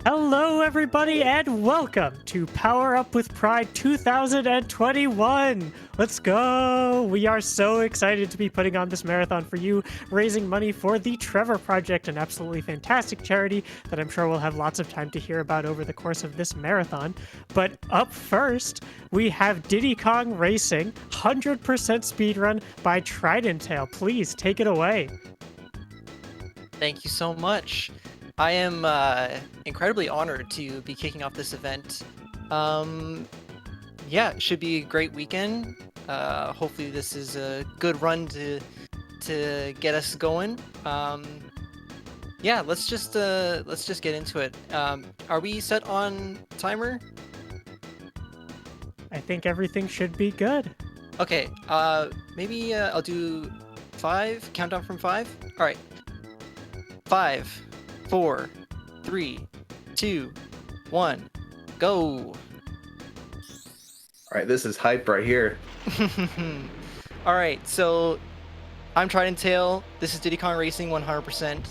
Hello, everybody, and welcome to Power Up with Pride 2021. Let's go! We are so excited to be putting on this marathon for you, raising money for the Trevor Project, an absolutely fantastic charity that I'm sure we'll have lots of time to hear about over the course of this marathon. But up first, we have Diddy Kong Racing 100% speedrun by Tridenttail. Please take it away. Thank you so much. I am incredibly honored to be kicking off this event. Yeah, it should be a great weekend. Hopefully this is a good run to get us going. Yeah, let's just get into it. Are we set on timer? I think everything should be good. Okay, maybe I'll do 5, countdown from 5. All right. 5, 4, 3, 2, 1, go. All right, this is hype right here. All right, so I'm tridenttail. This is Diddy Kong Racing 100%.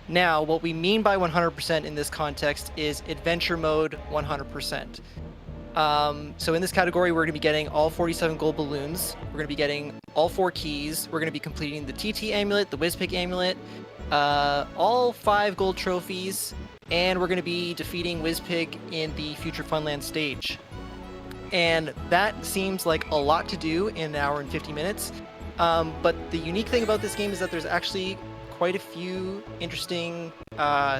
Now, what we mean by 100% in this context is adventure mode 100%. So in this category, we're going to be getting all 47 gold balloons. We're going to be getting all 4 keys. We're going to be completing the TT amulet, the Wizpig amulet, all 5 gold trophies, and we're going to be defeating Wizpig in the Future Funland stage. And that seems like a lot to do in an hour and 50 minutes. But the unique thing about this game is that there's actually quite a few interesting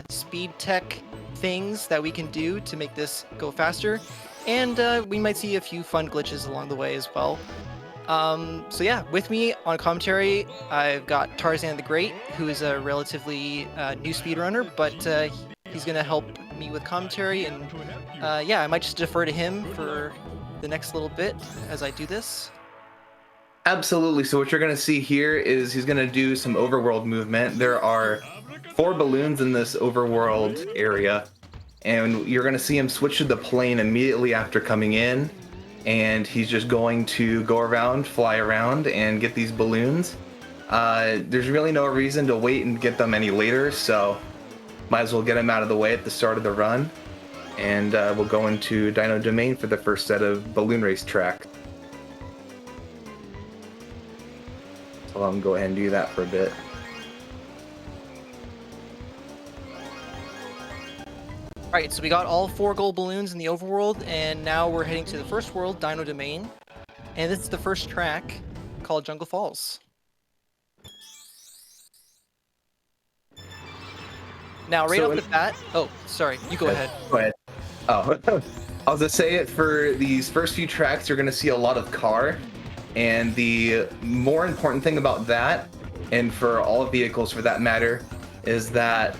speed tech things that we can do to make this go faster. And we might see a few fun glitches along the way as well. So yeah, with me on commentary, I've got Tarzan the Great, who is a relatively new speedrunner, but he's going to help me with commentary. And yeah, I might just defer to him for the next little bit as I do this. Absolutely. So what you're going to see here is he's going to do some overworld movement. There are 4 balloons in this overworld area, and you're going to see him switch to the plane immediately after coming in. And he's just going to go around, fly around, and get these balloons. There's really no reason to wait and get them any later, so might as well get them out of the way at the start of the run. And we'll go into Dino Domain for the first set of balloon race tracks. So I'll go ahead and do that for a bit. Alright, so we got all 4 gold balloons in the overworld, and now we're heading to the first world, Dino Domain. And this is the first track, called Jungle Falls. Now, right off the bat... Oh, sorry, you go ahead. Go ahead. Oh, I was going to say it, for these first few tracks, you're going to see a lot of car. And the more important thing about that, and for all vehicles for that matter, is that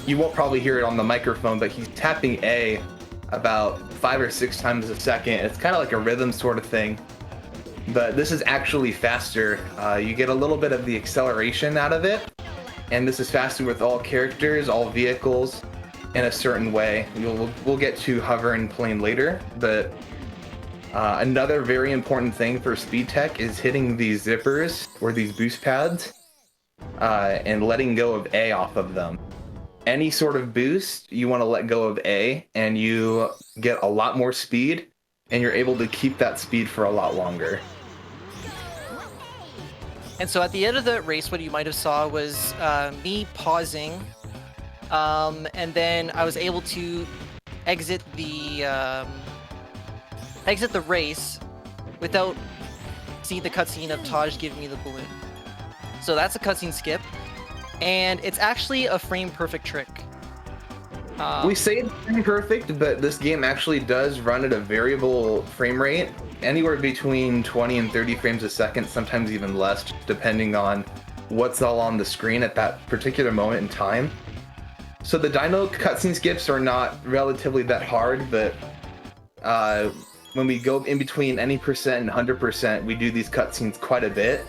you won't probably hear it on the microphone, but he's tapping A about 5 or 6 times a second. It's kind of like a rhythm sort of thing, but this is actually faster. You get a little bit of the acceleration out of it, and this is faster with all characters, all vehicles, in a certain way. We'll get to hover and plane later, but another very important thing for speed tech is hitting these zippers or these boost pads and letting go of A off of them. Any sort of boost, you want to let go of A, and you get a lot more speed, and you're able to keep that speed for a lot longer. And so at the end of the race, what you might have saw was me pausing, and then I was able to exit the race without seeing the cutscene of Taj giving me the balloon. So that's a cutscene skip, and it's actually a frame-perfect trick. We say it's frame perfect, but this game actually does run at a variable frame rate, anywhere between 20 and 30 frames a second, sometimes even less, depending on what's all on the screen at that particular moment in time. So the Dino cutscene skips are not relatively that hard, but when we go in between any percent and 100%, we do these cutscenes quite a bit.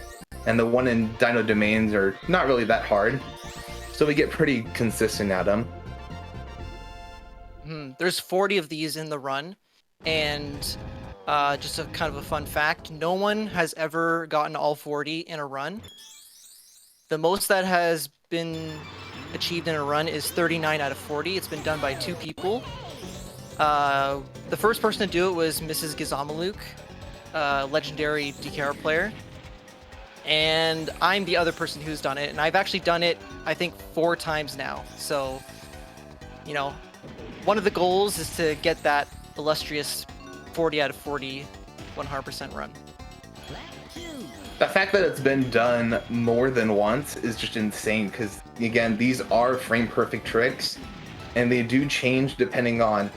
And the one in Dino Domains are not really that hard, so we get pretty consistent at them. There's 40 of these in the run, and just a kind of a fun fact, no one has ever gotten all 40 in a run. The most that has been achieved in a run is 39 out of 40. It's been done by 2 people. The first person to do it was Mrs. Gizamaluk, legendary DKR player. And I'm the other person who's done it, and I've actually done it, I think, 4 times now. So, you know, one of the goals is to get that illustrious 40 out of 40, 100% run. The fact that it's been done more than once is just insane because, again, these are frame perfect tricks and they do change depending on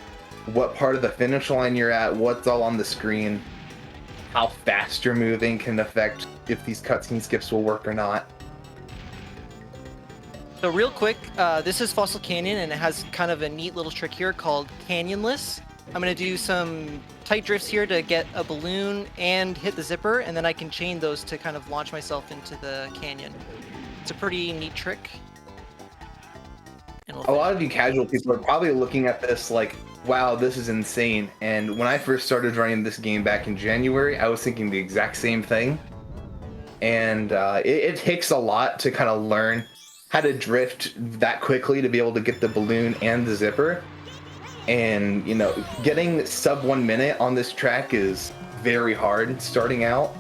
what part of the finish line you're at, what's all on the screen, how fast you're moving can affect if these cutscene skips will work or not. So real quick, this is Fossil Canyon and it has kind of a neat little trick here called Canyonless. I'm going to do some tight drifts here to get a balloon and hit the zipper, and then I can chain those to kind of launch myself into the canyon. It's a pretty neat trick. And a lot of you casual people are probably looking at this like, wow, this is insane. And when I first started running this game back in January, I was thinking the exact same thing. And it takes a lot to kind of learn how to drift that quickly to be able to get the balloon and the zipper. And, you know, getting sub 1 minute on this track is very hard starting out.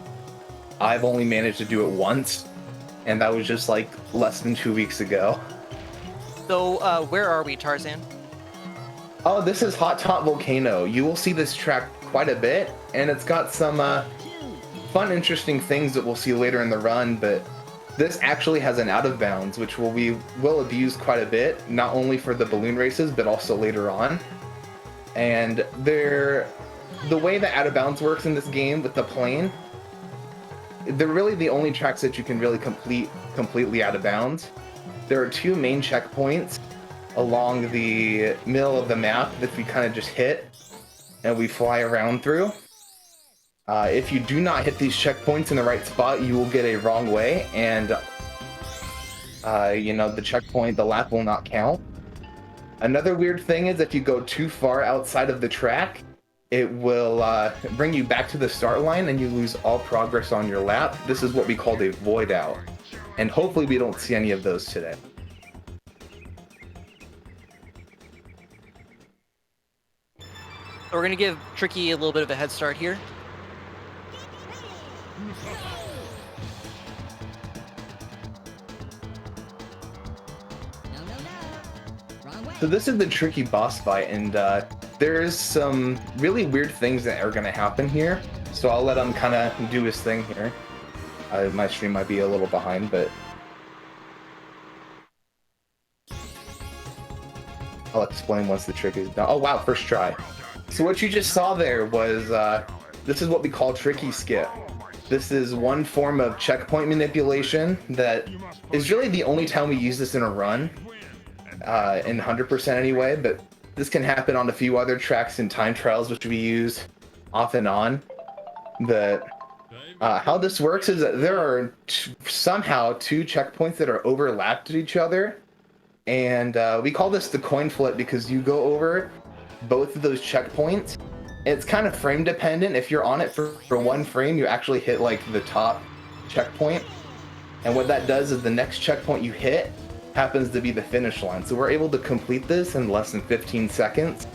I've only managed to do it once, and that was just like less than 2 weeks ago. So, where are we, Tarzan? Oh, this is Hot Top Volcano. You will see this track quite a bit, and it's got some fun, interesting things that we'll see later in the run, but this actually has an out of bounds, which we will abuse quite a bit, not only for the balloon races, but also later on. And the way that out of bounds works in this game with the plane, they're really the only tracks that you can really complete completely out of bounds. There are 2 main checkpoints along the middle of the map that we kind of just hit and we fly around through. If you do not hit these checkpoints in the right spot, you will get a wrong way, and you know, the checkpoint, the lap will not count. Another weird thing is if you go too far outside of the track, it will bring you back to the start line and you lose all progress on your lap. This is what we call a void out, and hopefully we don't see any of those today. We're going to give Tricky a little bit of a head start here. So this is the Tricky boss fight, and there's some really weird things that are going to happen here. So I'll let him kind of do his thing here. My stream might be a little behind, but I'll explain once the trick is done. Oh wow, first try. So what you just saw there was, this is what we call Tricky skip. This is one form of checkpoint manipulation that is really the only time we use this in a run. In 100% anyway, but this can happen on a few other tracks in time trials, which we use off and on. How this works is that there are somehow 2 checkpoints that are overlapped to each other, and we call this the coin flip because you go over both of those checkpoints. It's kind of frame dependent. If you're on it for 1 frame, you actually hit like the top checkpoint, and what that does is the next checkpoint you hit happens to be the finish line. So we're able to complete this in less than 15 seconds,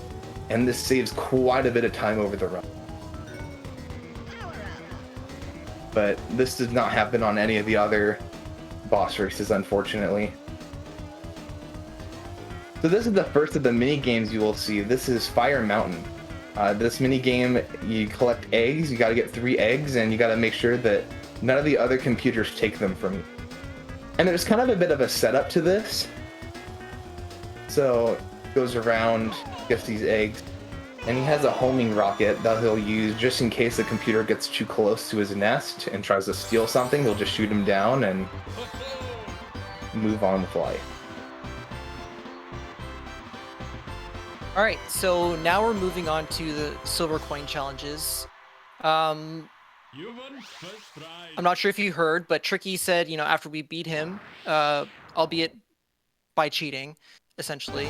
and this saves quite a bit of time over the run. But this does not happen on any of the other boss races, unfortunately. So this is the first of the mini games you will see. This is Fire Mountain. This mini game, you collect eggs, you gotta get 3 eggs, and you gotta make sure that none of the other computers take them from you. And there's kind of a bit of a setup to this. So goes around, gets these eggs, and he has a homing rocket that he'll use just in case the computer gets too close to his nest and tries to steal something. He'll just shoot him down and move on with life. All right, so now we're moving on to the silver coin challenges. I'm not sure if you heard, but Tricky said, you know, after we beat him, albeit by cheating, essentially,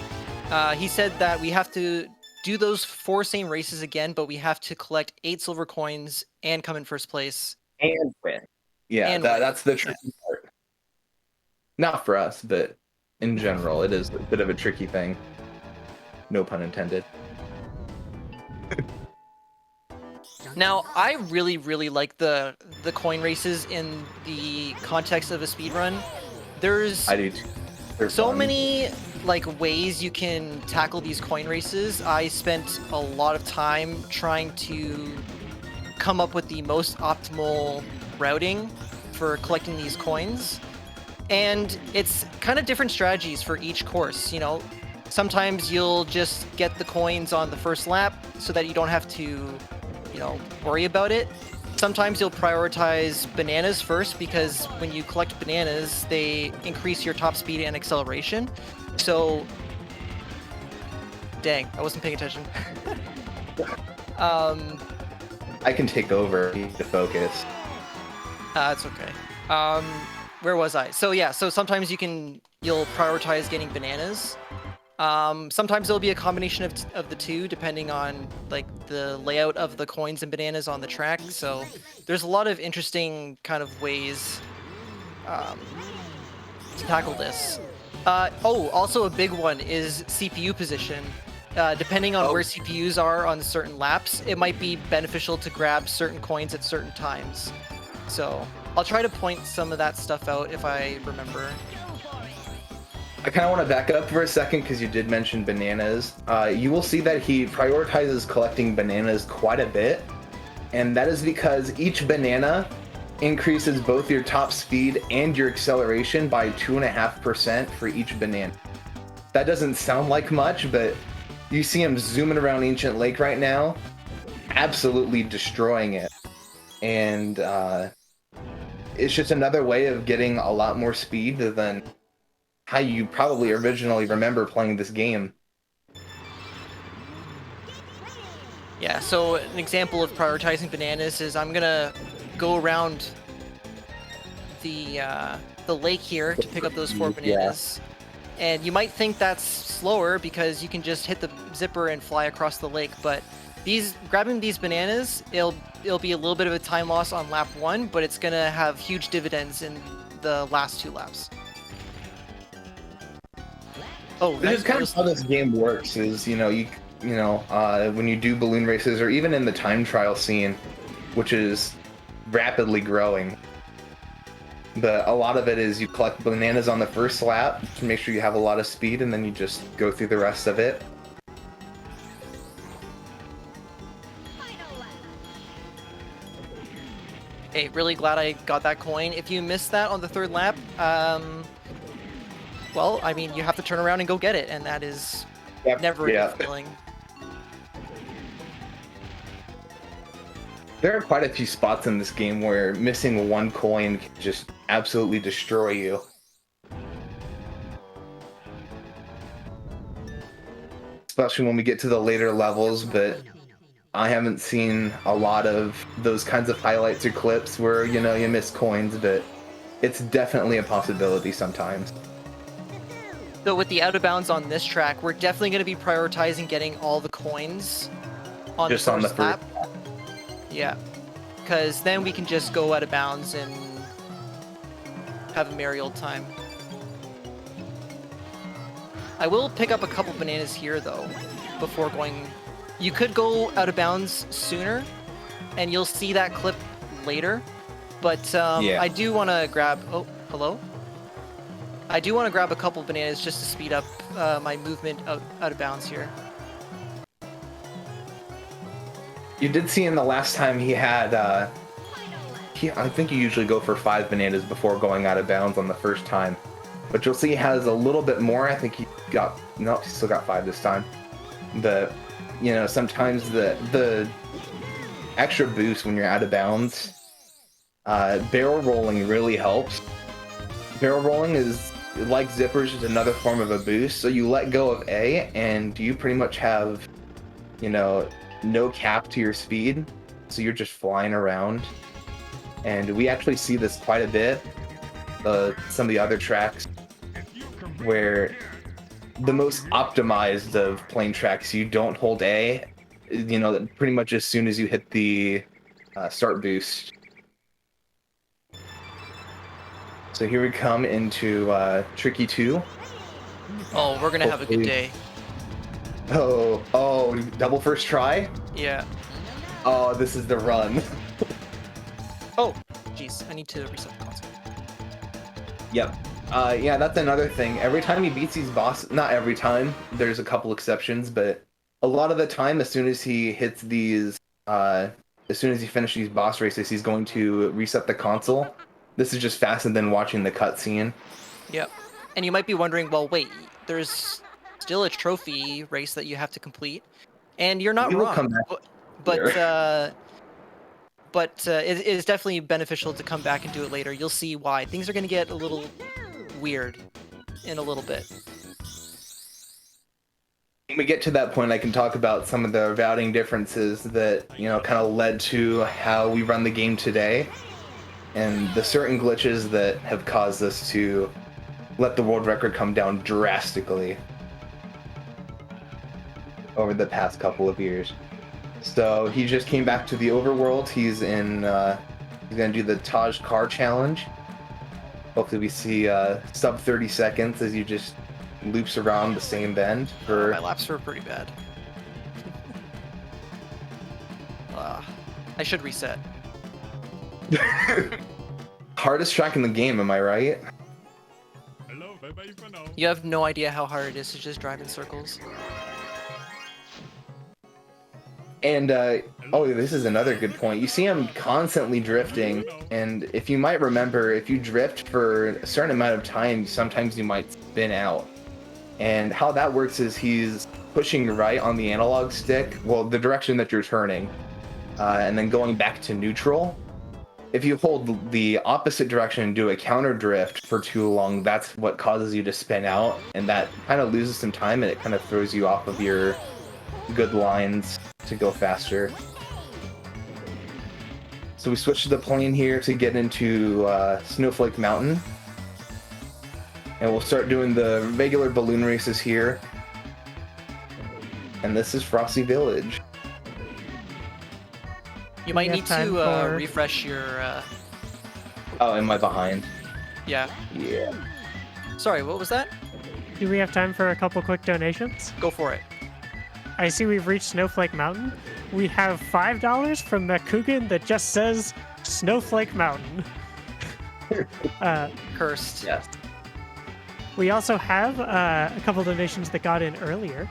he said that we have to do those 4 same races again, but we have to collect 8 silver coins and come in first place. And win. Yeah, that's the tricky part. Not for us, but in general. It is a bit of a tricky thing. No pun intended. Now, I really, really like the coin races in the context of a speedrun. There's I do too. They're so fun. many like ways you can tackle these coin races. I spent a lot of time trying to come up with the most optimal routing for collecting these coins. And it's kind of different strategies for each course, you know. Sometimes you'll just get the coins on the first lap so that you don't have to, you know, worry about it. Sometimes you'll prioritize bananas first because when you collect bananas, they increase your top speed and acceleration. So, dang, I wasn't paying attention. I can take over. You need to focus. It's okay. Where was I? So yeah, so sometimes you'll prioritize getting bananas. Sometimes there'll be a combination of the two, depending on like the layout of the coins and bananas on the track. So there's a lot of interesting kind of ways to tackle this. Also a big one is CPU position. Depending on where CPUs are on certain laps, it might be beneficial to grab certain coins at certain times. So I'll try to point some of that stuff out if I remember. I kind of want to back up for a second because you did mention bananas. You will see that he prioritizes collecting bananas quite a bit. And that is because each banana increases both your top speed and your acceleration by 2.5% for each banana. That doesn't sound like much, but you see him zooming around Ancient Lake right now, absolutely destroying it. And it's just another way of getting a lot more speed than how you probably originally remember playing this game. Yeah, so an example of prioritizing bananas is I'm gonna go around the lake here to pick up those 4 bananas. And you might think that's slower because you can just hit the zipper and fly across the lake, but grabbing these bananas, it'll be a little bit of a time loss on lap 1, but it's gonna have huge dividends in the last 2 laps. Oh, Which is kind of how this game works. Is when you do balloon races or even in the time trial scene, which is rapidly growing. But a lot of it is you collect bananas on the first lap to make sure you have a lot of speed, and then you just go through the rest of it. Hey, really glad I got that coin. If you missed that on the 3rd lap, well, I mean, you have to turn around and go get it, and that is never a good feeling. There are quite a few spots in this game where missing 1 coin can just absolutely destroy you. Especially when we get to the later levels, but I haven't seen a lot of those kinds of highlights or clips where, you miss coins, but it's definitely a possibility sometimes. So with the out of bounds on this track, we're definitely going to be prioritizing getting all the coins on Just the on the first lap. Yeah, because then we can just go out of bounds and have a merry old time. I will pick up a couple bananas here though, before going. You could go out of bounds sooner, and you'll see that clip later. But I do want to grab. Oh, hello. I do want to grab a couple bananas just to speed up my movement out of bounds here. You did see him the last time he had, I think you usually go for 5 bananas before going out of bounds on the first time. But you'll see he has a little bit more. I think he still got 5 this time. But, sometimes the extra boost when you're out of bounds, barrel rolling really helps. Barrel rolling is, like zippers, is another form of a boost. So you let go of A, and you pretty much have, no cap to your speed. So you're just flying around. And we actually see this quite a bit. Some of the other tracks where the most optimized of plane tracks, you don't hold A, pretty much as soon as you hit the start boost. So here we come into Tricky 2. Oh, we're gonna have a good Hopefully. day. Oh, double first try? Yeah. Oh, this is the run. Oh, jeez, I need to reset the console. Yep. Yeah, that's another thing. Every time he beats these bosses, not every time, there's a couple exceptions, but a lot of the time, as soon as he hits these, as soon as he finishes these boss races, he's going to reset the console. This is just faster than watching the cutscene. Yep. And you might be wondering, well, wait, there's still a trophy race that you have to complete, and you're not We will wrong. come back But here. it is definitely beneficial to come back and do it later. You'll see why. Things are going to get a little weird in a little bit. When we get to that point, I can talk about some of the routing differences that, kind of led to how we run the game today, and the certain glitches that have caused us to let the world record come down drastically over the past couple of years. So he just came back to the overworld. He's gonna do the Taj Car challenge. Hopefully we see sub 30 seconds as you just loops around the same bend for... My laps were pretty bad. I should reset. Hardest track in the game, am I right? You have no idea how hard it is to just drive in circles. And, oh, this is another good point. You see him constantly drifting, and if you might remember, if you drift for a certain amount of time, sometimes you might spin out. And how that works is he's pushing right on the analog stick, well, the direction that you're turning, and then going back to neutral. If you hold the opposite direction and do a counter drift for too long, that's what causes you to spin out, and that kind of loses some time, and it kind of throws you off of your good lines to go faster. So we switch to the plane here to get into Snowflake Mountain. And we'll start doing the regular balloon races here. And this is Frosty Village. You might have need time to for- refresh your... Oh, am I behind? Yeah. Yeah. Sorry, what was that? Do we have time for a couple quick donations? Go for it. I see we've reached Snowflake Mountain. We have $5 from McCougan that just says Snowflake Mountain. Cursed. Yes. We also have a couple donations that got in earlier.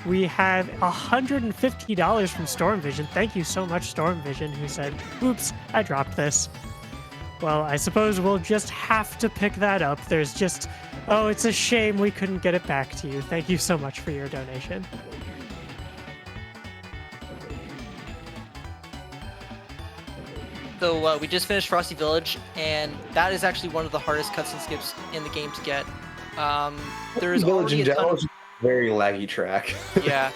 We have $150 from Storm Vision. Thank you so much, Storm Vision, who said, "Oops, I dropped this." Well, I suppose we'll just have to pick that up. There's just, oh, it's a shame we couldn't get it back to you. Thank you so much for your donation. So we just finished Frosty Village, and that is actually one of the hardest cutscene skips in the game to get. There's Village already in a ton general of... is a very laggy track. Yeah.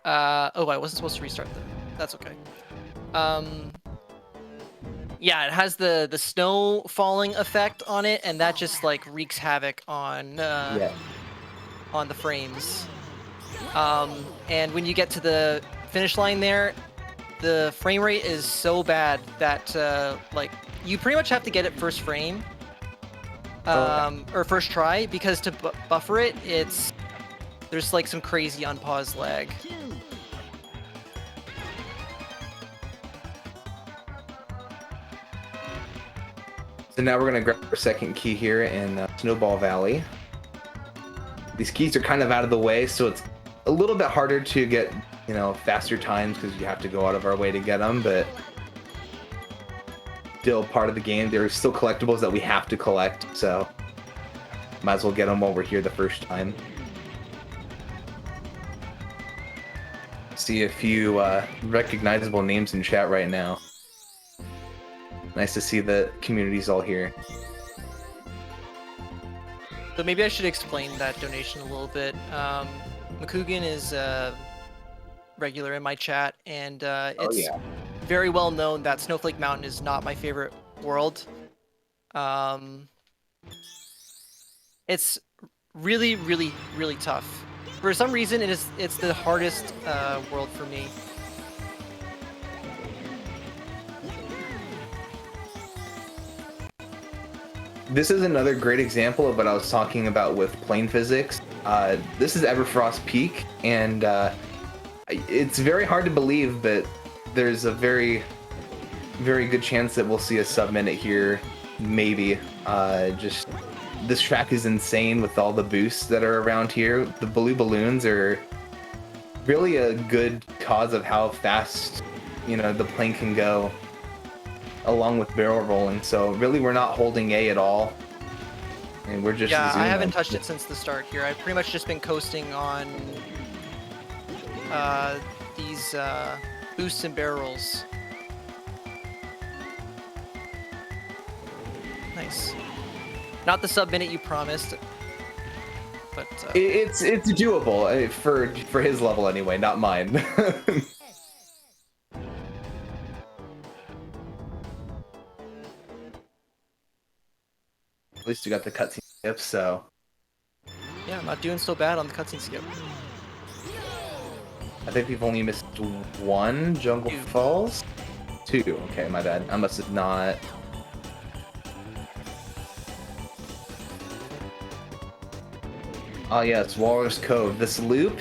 Oh, I wasn't supposed to restart them. That's okay. Yeah, it has the snow falling effect on it, and that just like wreaks havoc on Yeah. on the frames. And when you get to the finish line there, the frame rate is so bad that like you pretty much have to get it first frame. Or first try, because to buffer it, there's like some crazy unpaused lag. So now we're gonna grab our second key here in Snowball Valley. These keys are kind of out of the way, so it's a little bit harder to get, faster times because you have to go out of our way to get them, but still part of the game. There are still collectibles that we have to collect, so might as well get them while we're here the first time. See a few recognizable names in chat right now. Nice to see the community's all here. So maybe I should explain that donation a little bit. McCougan is regular in my chat, and it's very well known that Snowflake Mountain is not my favorite world. It's really, really, really tough. For some reason, it's the hardest world for me. this is another great example of what I was talking about with plane physics. This is Everfrost Peak, and it's very hard to believe, but there's a very, very good chance that we'll see a sub-minute here, maybe. Just this track is insane with all the boosts that are around here. The blue balloons are really a good cause of how fast, you know, the plane can go, along with barrel rolling. So really, we're not holding A at all, and we're just Yeah, I zooming. haven't touched it since the start here. I've pretty much just been coasting on these boosts and barrels. Nice. Not the sub-minute you promised, but It's doable for his level anyway, not mine. At least you got the cutscene skip, so yeah, I'm not doing so bad on the cutscene skip. I think we've only missed one Jungle Two. Falls. Two. Okay, my bad. I must have not. Oh yes, Walrus Cove. This loop,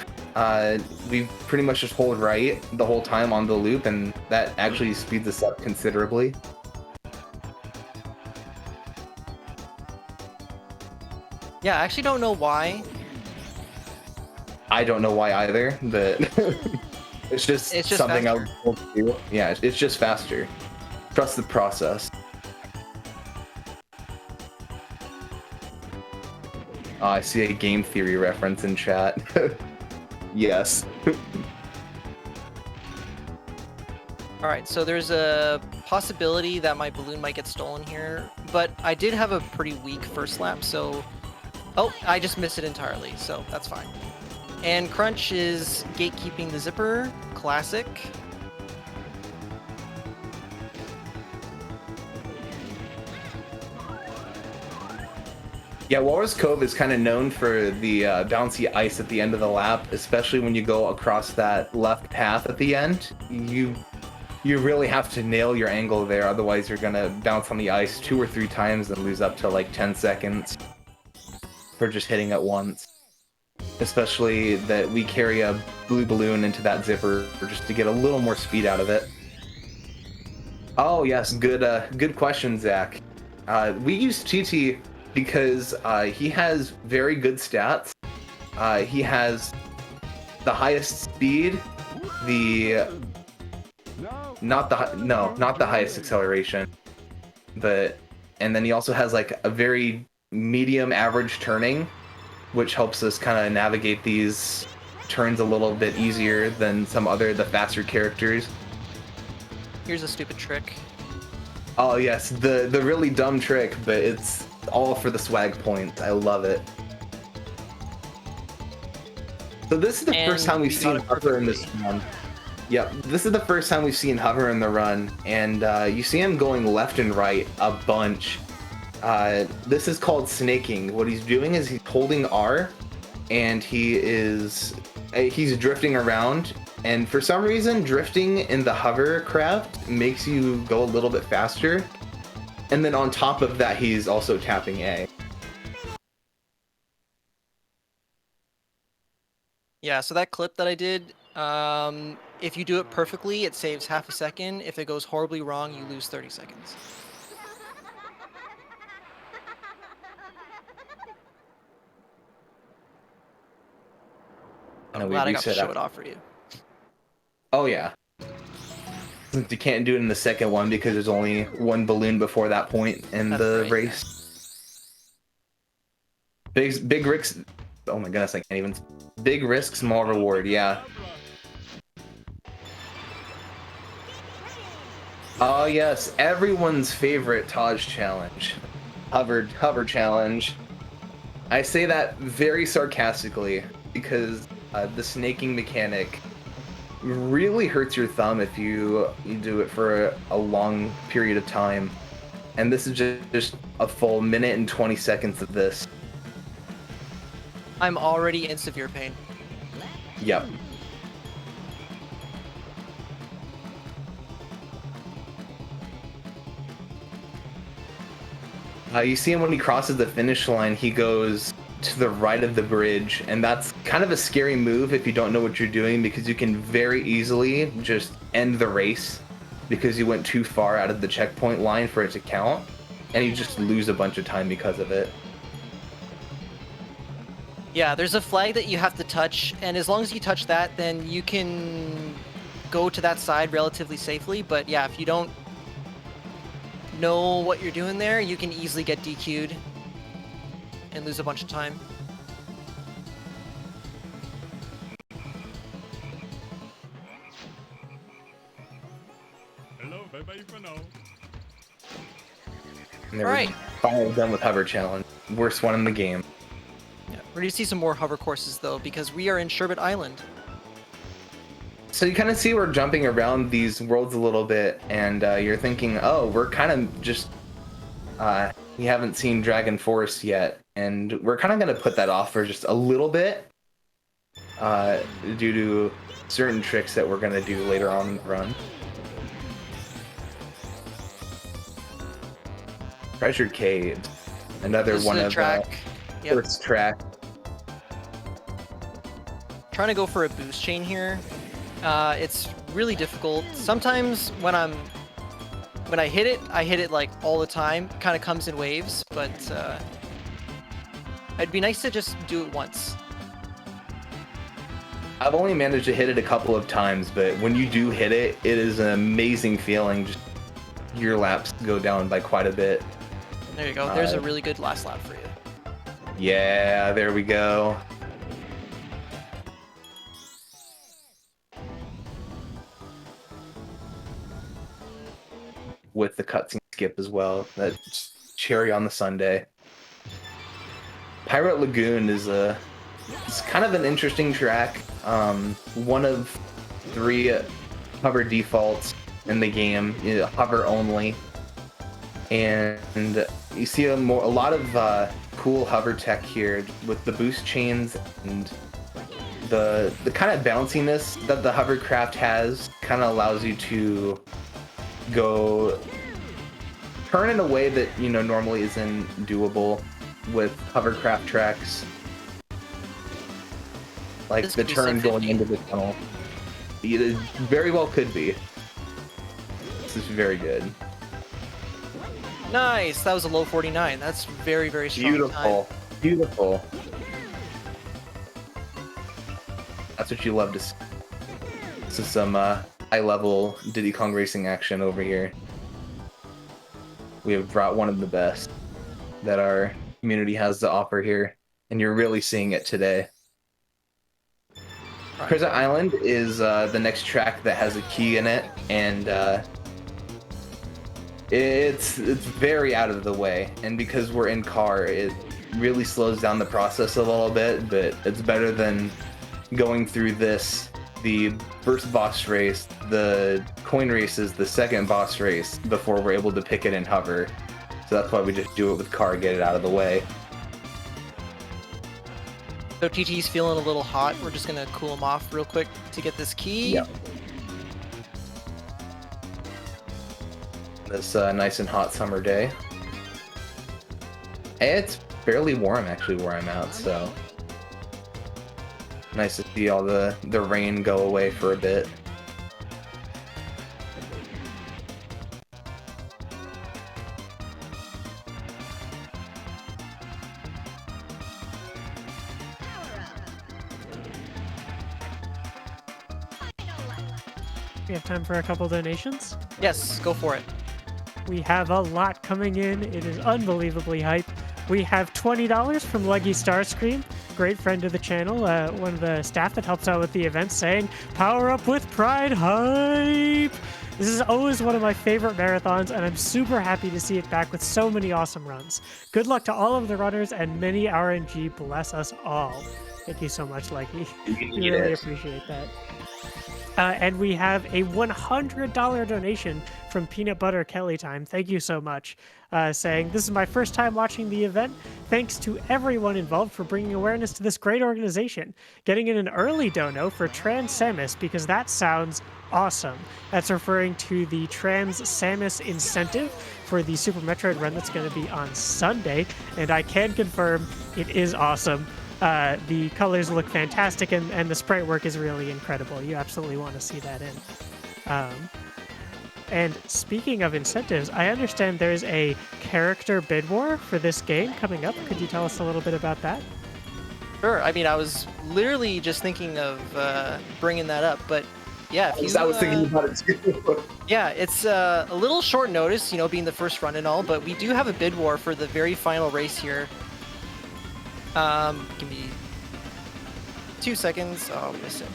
we pretty much just hold right the whole time on the loop, and that actually speeds us up considerably. Yeah, I actually don't know why. I don't know why either, but it's just something I faster. will do. Yeah, it's just faster. Trust the process. Oh, I see a game theory reference in chat. Yes. Alright, so there's a possibility that my balloon might get stolen here, but I did have a pretty weak first lap, so... Oh, I just missed it entirely, so that's fine. And Crunch is gatekeeping the zipper. Classic. Yeah, Walrus Cove is kind of known for the bouncy ice at the end of the lap, especially when you go across that left path at the end. You really have to nail your angle there, otherwise you're gonna bounce on the ice 2 or 3 times and lose up to like 10 seconds for just hitting it once. Especially that we carry a blue balloon into that zipper just to get a little more speed out of it. Oh yes, good question, Zach. We use TT because he has very good stats. He has the highest speed, not the highest acceleration, and then he also has like a very medium average turning, which helps us kind of navigate these turns a little bit easier than the faster characters. Here's a stupid trick. Oh yes, the really dumb trick, but it's all for the swag points. I love it. So this is the first time we've seen Hover in this run. Yep, this is the first time we've seen Hover in the run, and you see him going left and right a bunch. This is called snaking. What he's doing is he's holding R, and he's drifting around. And for some reason, drifting in the hovercraft makes you go a little bit faster. And then on top of that, he's also tapping A. Yeah, so that clip that I did, if you do it perfectly, it saves half a second. If it goes horribly wrong, you lose 30 seconds. I'm glad I got to show it off for you. Oh yeah. Since you can't do it in the second one because there's only one balloon before that point in the race. Big risks. Oh my goodness, I can't even. Big risk, small reward. Yeah. Oh yes, everyone's favorite Taj challenge, hover challenge. I say that very sarcastically because the snaking mechanic really hurts your thumb if you do it for a long period of time. And this is just a full minute and 20 seconds of this. I'm already in severe pain. Yep. You see him when he crosses the finish line, he goes to the right of the bridge, and that's kind of a scary move if you don't know what you're doing, because you can very easily just end the race because you went too far out of the checkpoint line for it to count, and you just lose a bunch of time because of it. Yeah, there's a flag that you have to touch, and as long as you touch that, then you can go to that side relatively safely. But yeah, if you don't know what you're doing there, you can easily get DQ'd and lose a bunch of time. Hello, bye-bye for now. And they All right. finally done with hover challenge. Worst one in the game. Yeah, we're going to see some more hover courses, though, because we are in Sherbet Island. So you kind of see we're jumping around these worlds a little bit, and you're thinking, oh, we're kind of just... we haven't seen Dragon Force yet, and we're kind of going to put that off for just a little bit due to certain tricks that we're going to do later on in the run. Treasure Caves, another This one is a of track. Yep. first track. Trying to go for a boost chain here. It's really difficult. Sometimes when I hit it like all the time. Kind of comes in waves, but it'd be nice to just do it once. I've only managed to hit it a couple of times, but when you do hit it, it is an amazing feeling. Just your laps go down by quite a bit. There you go. There's a really good last lap for you. Yeah, there we go. With the cutscene skip as well. That's cherry on the sundae. Pirate Lagoon is it's kind of an interesting track. One of 3 hover defaults in the game, hover only. And you see a lot of cool hover tech here with the boost chains, and the kind of bounciness that the hovercraft has kind of allows you to go turn in a way that normally isn't doable with hovercraft tracks, like This the could be turn going 750. into the tunnel. It very well could be. This is very good. Nice. That was a low 49. That's very, very strong. Beautiful, beautiful. That's what you love to see. This is some high-level Diddy Kong Racing action over here. We have brought one of the best that our community has to offer here, and you're really seeing it today. Right. Treasure Island is the next track that has a key in it, and it's very out of the way. And because we're in car, it really slows down the process a little bit, but it's better than going through the first boss race, the coin race is the second boss race before we're able to pick it and hover. So that's why we just do it with car, get it out of the way. So TT's feeling a little hot. We're just gonna cool him off real quick to get this key. Yep. This nice and hot summer day. It's fairly warm actually where I'm at, so nice to see all the rain go away for a bit. We have time for a couple donations. Yes, go for it. We have a lot coming in. It is unbelievably hype. We have $20 from Leggy Starscream, great friend of the channel, one of the staff that helps out with the event, saying, "Power up with Pride hype!" This is always one of my favorite marathons, and I'm super happy to see it back with so many awesome runs. Good luck to all of the runners, and many RNG bless us all. Thank you so much, Leggy. You We need really it. appreciate that. And we have a $100 donation from Peanut Butter Kelly Time. Thank you so much. Saying, this is my first time watching the event. Thanks to everyone involved for bringing awareness to this great organization. Getting in an early dono for Trans Samus because that sounds awesome. That's referring to the Trans Samus incentive for the Super Metroid run that's going to be on Sunday. And I can confirm it is awesome. The colors look fantastic, and the sprite work is really incredible. You absolutely want to see that in. And speaking of incentives, I understand there's a character bid war for this game coming up. Could you tell us a little bit about that? Sure. I mean, I was literally just thinking of bringing that up, but yeah. If you, I was thinking about it too. Yeah, it's a little short notice, you know, being the first run and all, but we do have a bid war for the very final race here. Give me 2 seconds. Oh, we missed it.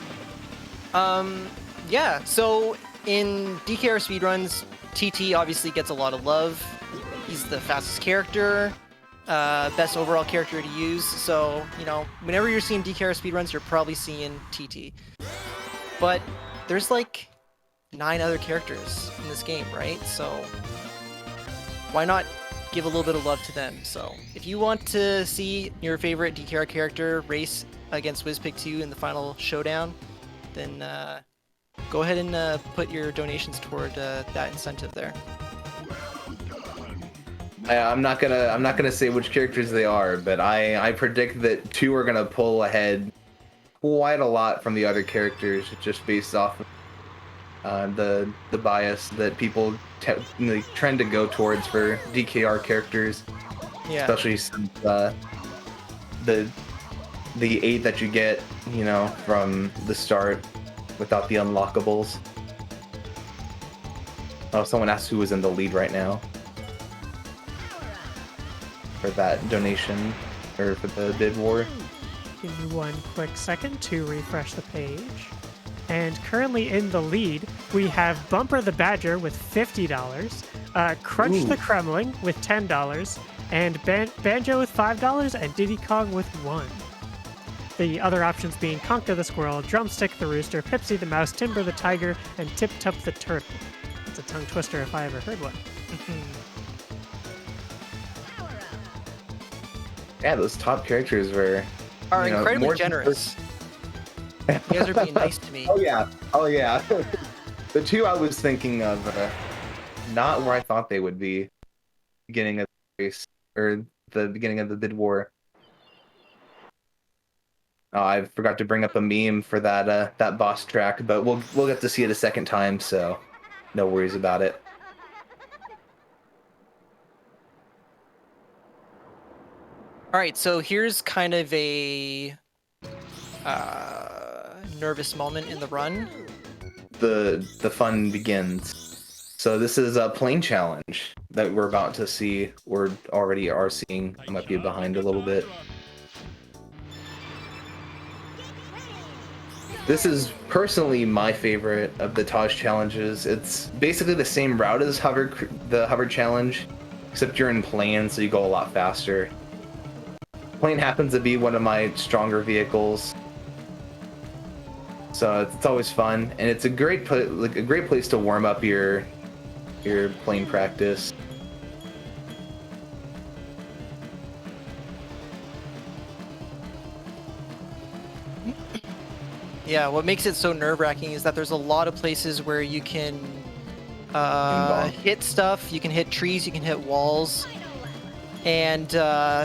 Yeah, so in DKR speedruns, TT obviously gets a lot of love. He's the fastest character, best overall character to use. So, you know, whenever you're seeing DKR speedruns, you're probably seeing TT. But there's like 9 other characters in this game, right? So why not give a little bit of love to them? So if you want to see your favorite DKR character race against WizPig 2 in the final showdown, then go ahead and put your donations toward that incentive there. I'm not gonna say which characters they are, but I predict that 2 are gonna pull ahead quite a lot from the other characters, just based off of the bias that people trend to go towards for DKR characters. Yeah. Especially since the 8 that you get, you know, from the start without the unlockables. Oh, someone asked who was in the lead right now for that donation, or for the bid war. Give me one quick second to refresh the page. And currently in the lead, we have Bumper the Badger with $50, Crunch the Kremling with $10, and Banjo with $5, and Diddy Kong with $1. The other options being Conker the Squirrel, Drumstick the Rooster, Pipsy the Mouse, Timber the Tiger, and Tip Tup the Turtle. It's a tongue twister if I ever heard one. Yeah, those top characters are you know, incredibly more generous. You guys are being nice to me. Oh yeah. The 2 I was thinking of, not where I thought they would be. Beginning of the race, or the beginning of the bid war. Oh, I forgot to bring up a meme for that boss track, but we'll get to see it a second time, so no worries about it. All right, so here's kind of a nervous moment in the run. The fun begins. So this is a plane challenge that we're about to see, or already are seeing. I might be behind a little bit. This is personally my favorite of the Taj challenges. It's basically the same route as the Hover challenge, except you're in plane, so you go a lot faster. Plane happens to be one of my stronger vehicles, so it's always fun, and it's a great place to warm up your plane practice. Yeah, what makes it so nerve-wracking is that there's a lot of places where you can hit stuff, you can hit trees, you can hit walls, and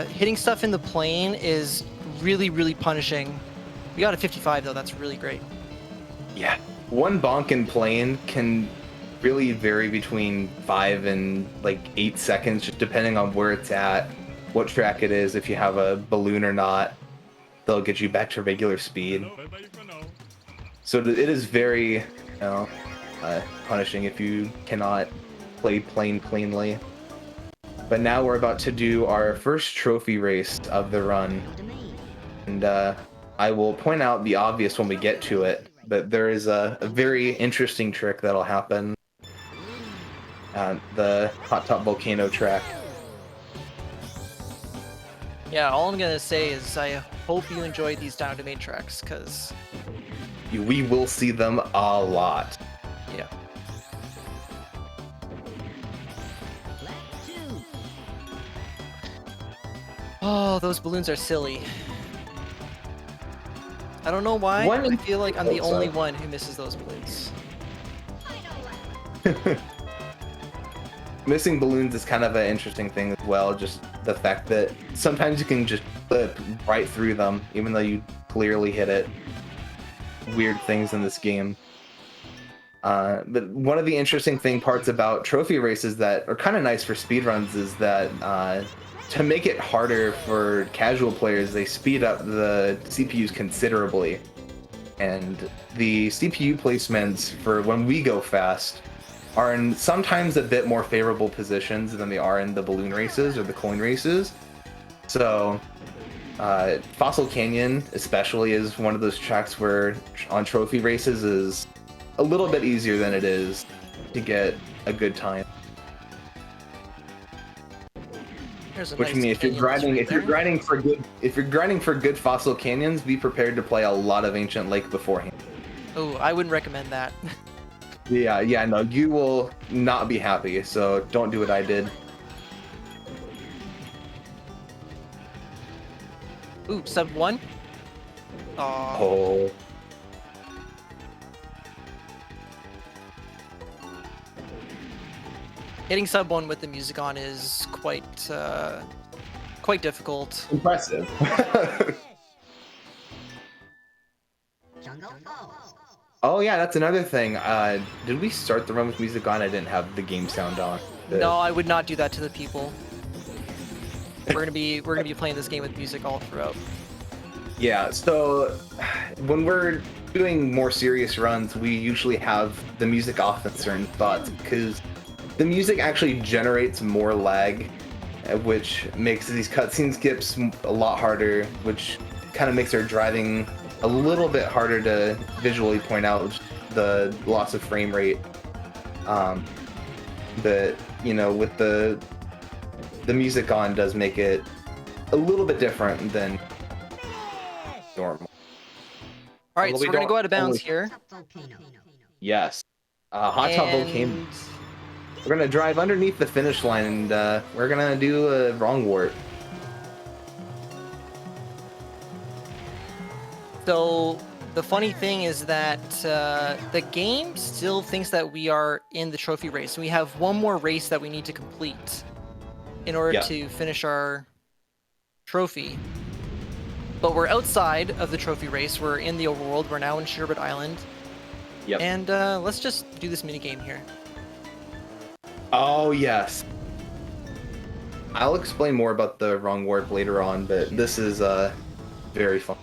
hitting stuff in the plane is really, really punishing. We got a 55 though, that's really great. Yeah, one bonk in plane can really vary between 5 and like 8 seconds, just depending on where it's at, what track it is, if you have a balloon or not. They'll get you back to regular speed. So it is very, punishing if you cannot play plane cleanly. But now we're about to do our first trophy race of the run. And I will point out the obvious when we get to it, but there is a very interesting trick that'll happen at the Hot Top Volcano track. Yeah, all I'm gonna say is I hope you enjoyed these Down to Main tracks, because we will see them a lot. Yeah. Oh, those balloons are silly. I don't know why. I feel like I'm the only one who misses those balloons. Missing balloons is kind of an interesting thing as well. Just the fact that sometimes you can just flip right through them, even though you clearly hit it. Weird things in this game. But one of the interesting parts about trophy races that are kind of nice for speedruns is that to make it harder for casual players, they speed up the CPUs considerably. And the CPU placements for when we go fast are in sometimes a bit more favorable positions than they are in the balloon races or the coin races. So Fossil Canyon especially is one of those tracks where on trophy races is a little bit easier than it is to get a good time. Which means if you're grinding for good Fossil Canyons, be prepared to play a lot of Ancient Lake beforehand. Oh, I wouldn't recommend that. Yeah, no, you will not be happy, so don't do what I did. Ooh, sub 1? Oh. Hitting sub 1 with the music on is quite difficult. Impressive. Oh yeah, that's another thing. Did we start the run with music on? I didn't have the game sound on. No, I would not do that to the people. We're gonna be playing this game with music all throughout. Yeah, so when we're doing more serious runs, we usually have the music off in certain spots because the music actually generates more lag, which makes these cutscene skips a lot harder, which kind of makes our driving a little bit harder to visually point out the loss of frame rate. But you know, with the music on does make it a little bit different than normal. All right, so we're gonna go out of bounds here. Yes, Hot Top Volcano. We're gonna drive underneath the finish line, and we're gonna do a wrong warp. So the funny thing is that the game still thinks that we are in the trophy race. We have one more race that we need to complete in order to finish our trophy. But we're outside of the trophy race. We're in the overworld. We're now in Sherbet Island. Yep. And let's just do this mini game here. Oh yes. I'll explain more about the wrong warp later on, but this is very fun.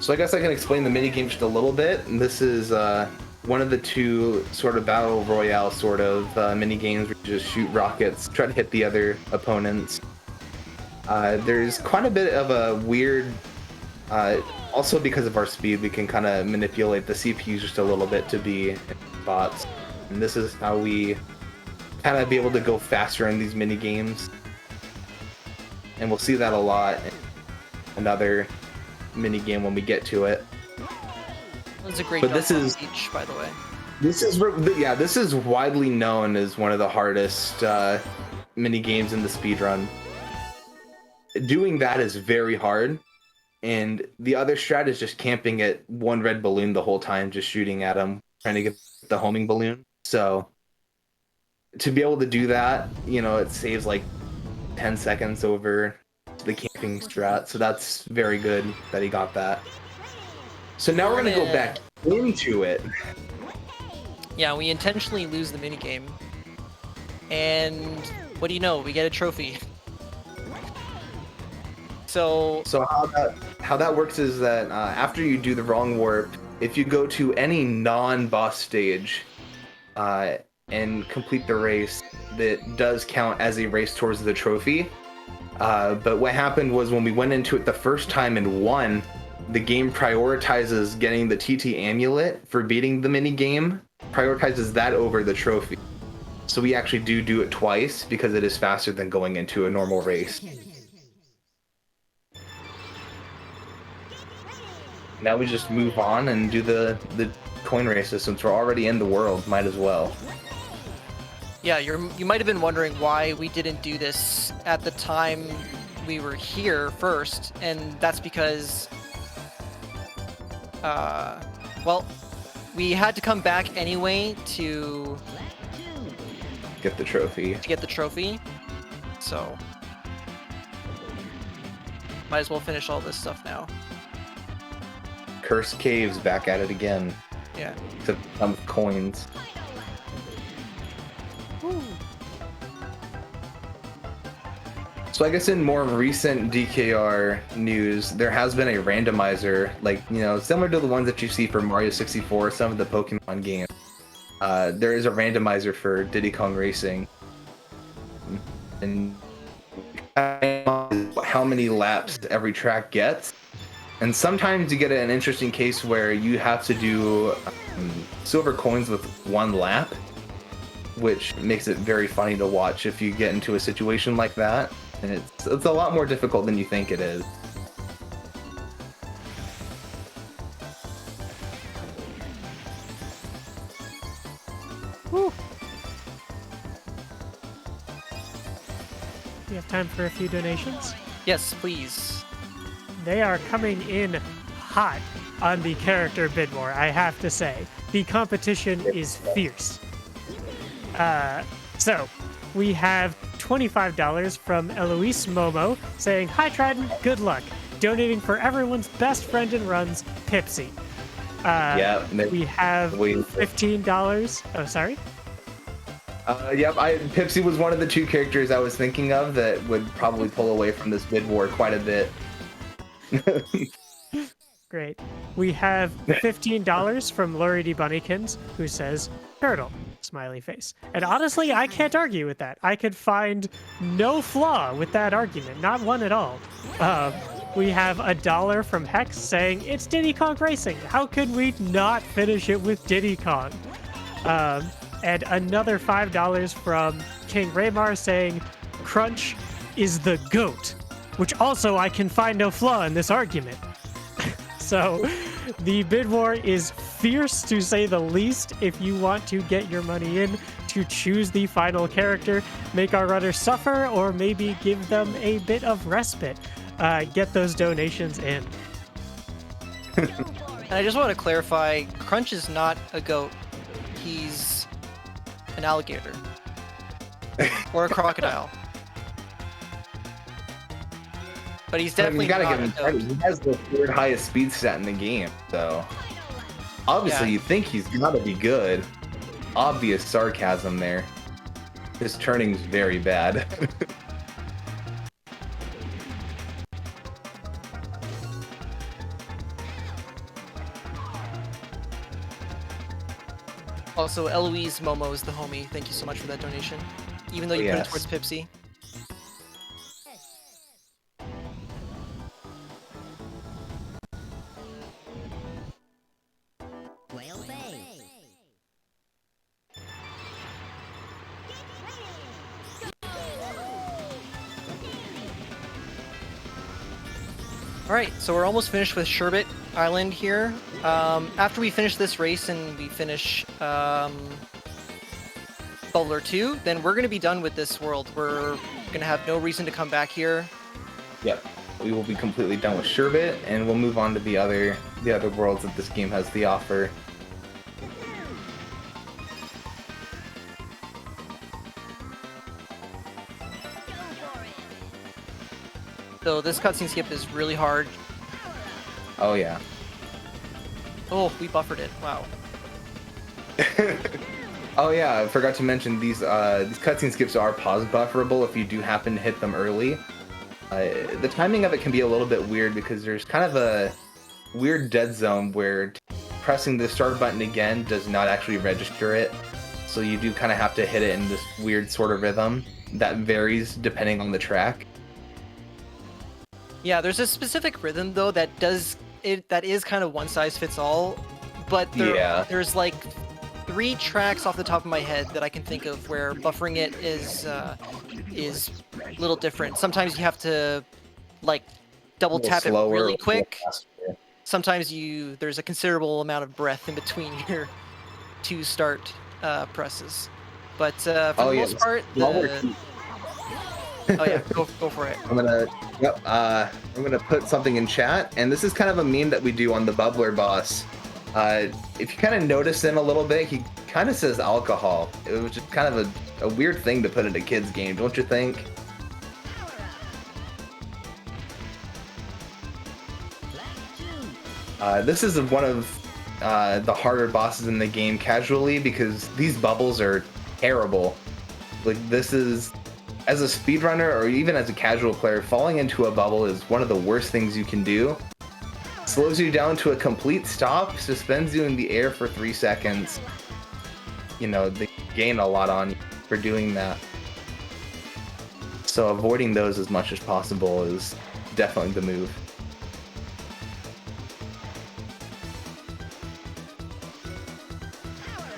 So I guess I can explain the minigame just a little bit. And this is one of the two sort of battle royale sort of minigames where you just shoot rockets, try to hit the other opponents. There's quite a bit of a weird, also because of our speed, we can kind of manipulate the CPU just a little bit to be bots. And this is how we kind of be able to go faster in these mini games. And we'll see that a lot in another mini game when we get to it. That's a great but this is beach, by the way. This is widely known as one of the hardest mini games in the speedrun. Doing that is very hard, and the other strat is just camping at one red balloon the whole time, just shooting at them, trying to get the homing balloon. So to be able to do that, you know, it saves like 10 seconds over the camping strat, so that's very good that he got that. So now we're gonna go back into it. Yeah, we intentionally lose the minigame, and what do you know? We get a trophy. So how that works is that after you do the wrong warp, if you go to any non-boss stage and complete the race, that does count as a race towards the trophy. But what happened was when we went into it the first time and won, the game prioritizes getting the TT amulet for beating the mini game, prioritizes that over the trophy. So we actually do it twice because it is faster than going into a normal race. Now we just move on and do the coin races since we're already in the world. Might as well. Yeah, you might have been wondering why we didn't do this at the time we were here first, and that's because, well, we had to come back anyway to Get the trophy. get the trophy, so might as well finish all this stuff now. Cursed Caves back at it again. Yeah. Except some coins. So I guess in more recent DKR news, there has been a randomizer, like, you know, similar to the ones that you see for Mario 64, some of the Pokemon games. There is a randomizer for Diddy Kong Racing. And how many laps every track gets. And sometimes you get an interesting case where you have to do silver coins with 1 lap, which makes it very funny to watch if you get into a situation like that. And it's a lot more difficult than you think it is. Woo. We have time for a few donations. Yes, please. They are coming in hot on the character bid war, I have to say. The competition is fierce. So, we have $25 from Eloise Momo saying, "Hi Trident, good luck. Donating for everyone's best friend in runs, Pipsy." Yeah. We have $15. Oh, sorry? Yep, Pipsy was one of the 2 characters I was thinking of that would probably pull away from this bid war quite a bit. Great. We have $15 from Lori D. Bunnykins, who says, "Turtle," smiley face. And honestly, I can't argue with that. I could find no flaw with that argument, not one at all. We have $1 from Hex saying, "It's Diddy Kong Racing. How could we not finish it with Diddy Kong?" And another $5 from King Raymar saying, "Crunch is the GOAT," which also I can find no flaw in this argument. So the bid war is fierce, to say the least. If you want to get your money in to choose the final character, make our runners suffer, or maybe give them a bit of respite, get those donations in. And I just want to clarify, Crunch is not a goat. He's an alligator. Or a crocodile. But he's definitely you gotta not give him a goat. credit. He has the 3rd highest speed stat in the game, so obviously Yeah. you think he's gotta be good. Obvious sarcasm there. His turning's very bad. Also, Eloise Momo is the homie. Thank you so much for that donation. Even though you put it Yes. towards Pipsy. Alright, so we're almost finished with Sherbet Island here. After we finish this race and we finish Bubbler 2, then we're going to be done with this world. We're going to have no reason to come back here. Yep. We will be completely done with Sherbet, and we'll move on to the other worlds that this game has to offer. So this cutscene skip is really hard. Oh yeah. Oh, we buffered it. Wow. Oh yeah, I forgot to mention these cutscene skips are pause bufferable if you do happen to hit them early. The timing of it can be a little bit weird because there's kind of a weird dead zone where pressing the start button again does not actually register it. So you do kind of have to hit it in this weird sort of rhythm that varies depending on the track. Yeah, there's a specific rhythm though that is kind of one size fits all, but there's like 3 tracks off the top of my head that I can think of where buffering it is a little different. Sometimes you have to like double tap it slower, really a little quick. faster. Sometimes there's a considerable amount of breath in between your 2 start presses. But for the most part, oh yeah, go for it. I'm gonna put something in chat, and this is kind of a meme that we do on the bubbler boss. If you kind of notice him a little bit, he kind of says alcohol. It was just kind of a weird thing to put in a kid's game, don't you think? This is one of the harder bosses in the game casually because these bubbles are terrible. Like, this is, as a speedrunner or even as a casual player, falling into a bubble is one of the worst things you can do. Slows you down to a complete stop, suspends you in the air for 3 seconds. You know, they gain a lot on you for doing that. So avoiding those as much as possible is definitely the move.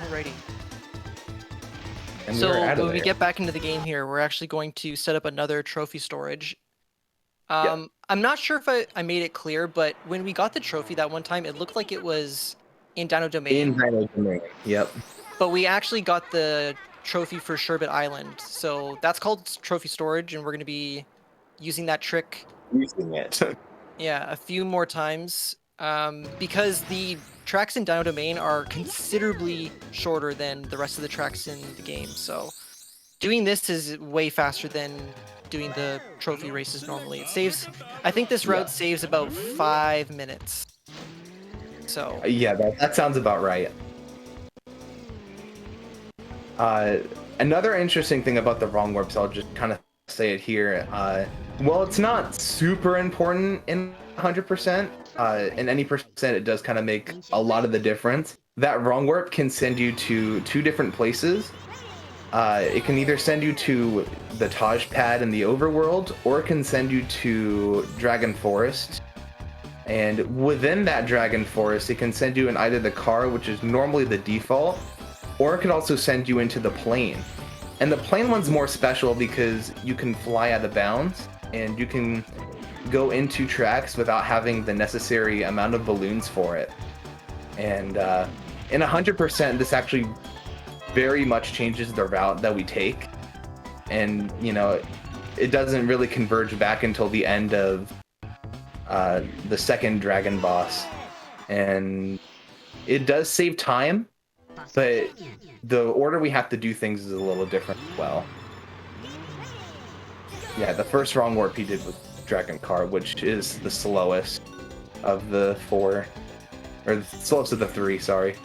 Alrighty. And So we're out of when we there. get back into the game here, we're actually going to set up another trophy storage. I'm not sure if I made it clear, but when we got the trophy that one time, it looked like it was in Dino Domain. In Dino Domain, yep. But we actually got the trophy for Sherbet Island. So that's called trophy storage, and we're going to be using that trick, Using it. yeah, a few more times. Because the tracks in Dino Domain are considerably shorter than the rest of the tracks in the game. So doing this is way faster than doing the trophy races normally. It saves, I think this route saves about 5 minutes. So Yeah, that sounds about right. Another interesting thing about the wrong warps, I'll just kind of say it here. Well, it's not super important in 100%. In any percent, it does kind of make a lot of the difference. That wrong warp can send you to 2 different places. It can either send you to the Taj pad in the overworld, or it can send you to Dragon Forest. And within that Dragon Forest, it can send you in either the car, which is normally the default, or it can also send you into the plane. And the plane one's more special because you can fly out of bounds, and you can go into tracks without having the necessary amount of balloons for it. And in 100%, this actually very much changes the route that we take, and you know, it doesn't really converge back until the end of the second dragon boss, and it does save time, but the order we have to do things is a little different as well. Yeah, the first wrong warp he did with Dragon Car, which is the slowest of the 4, or the slowest of the 3, sorry.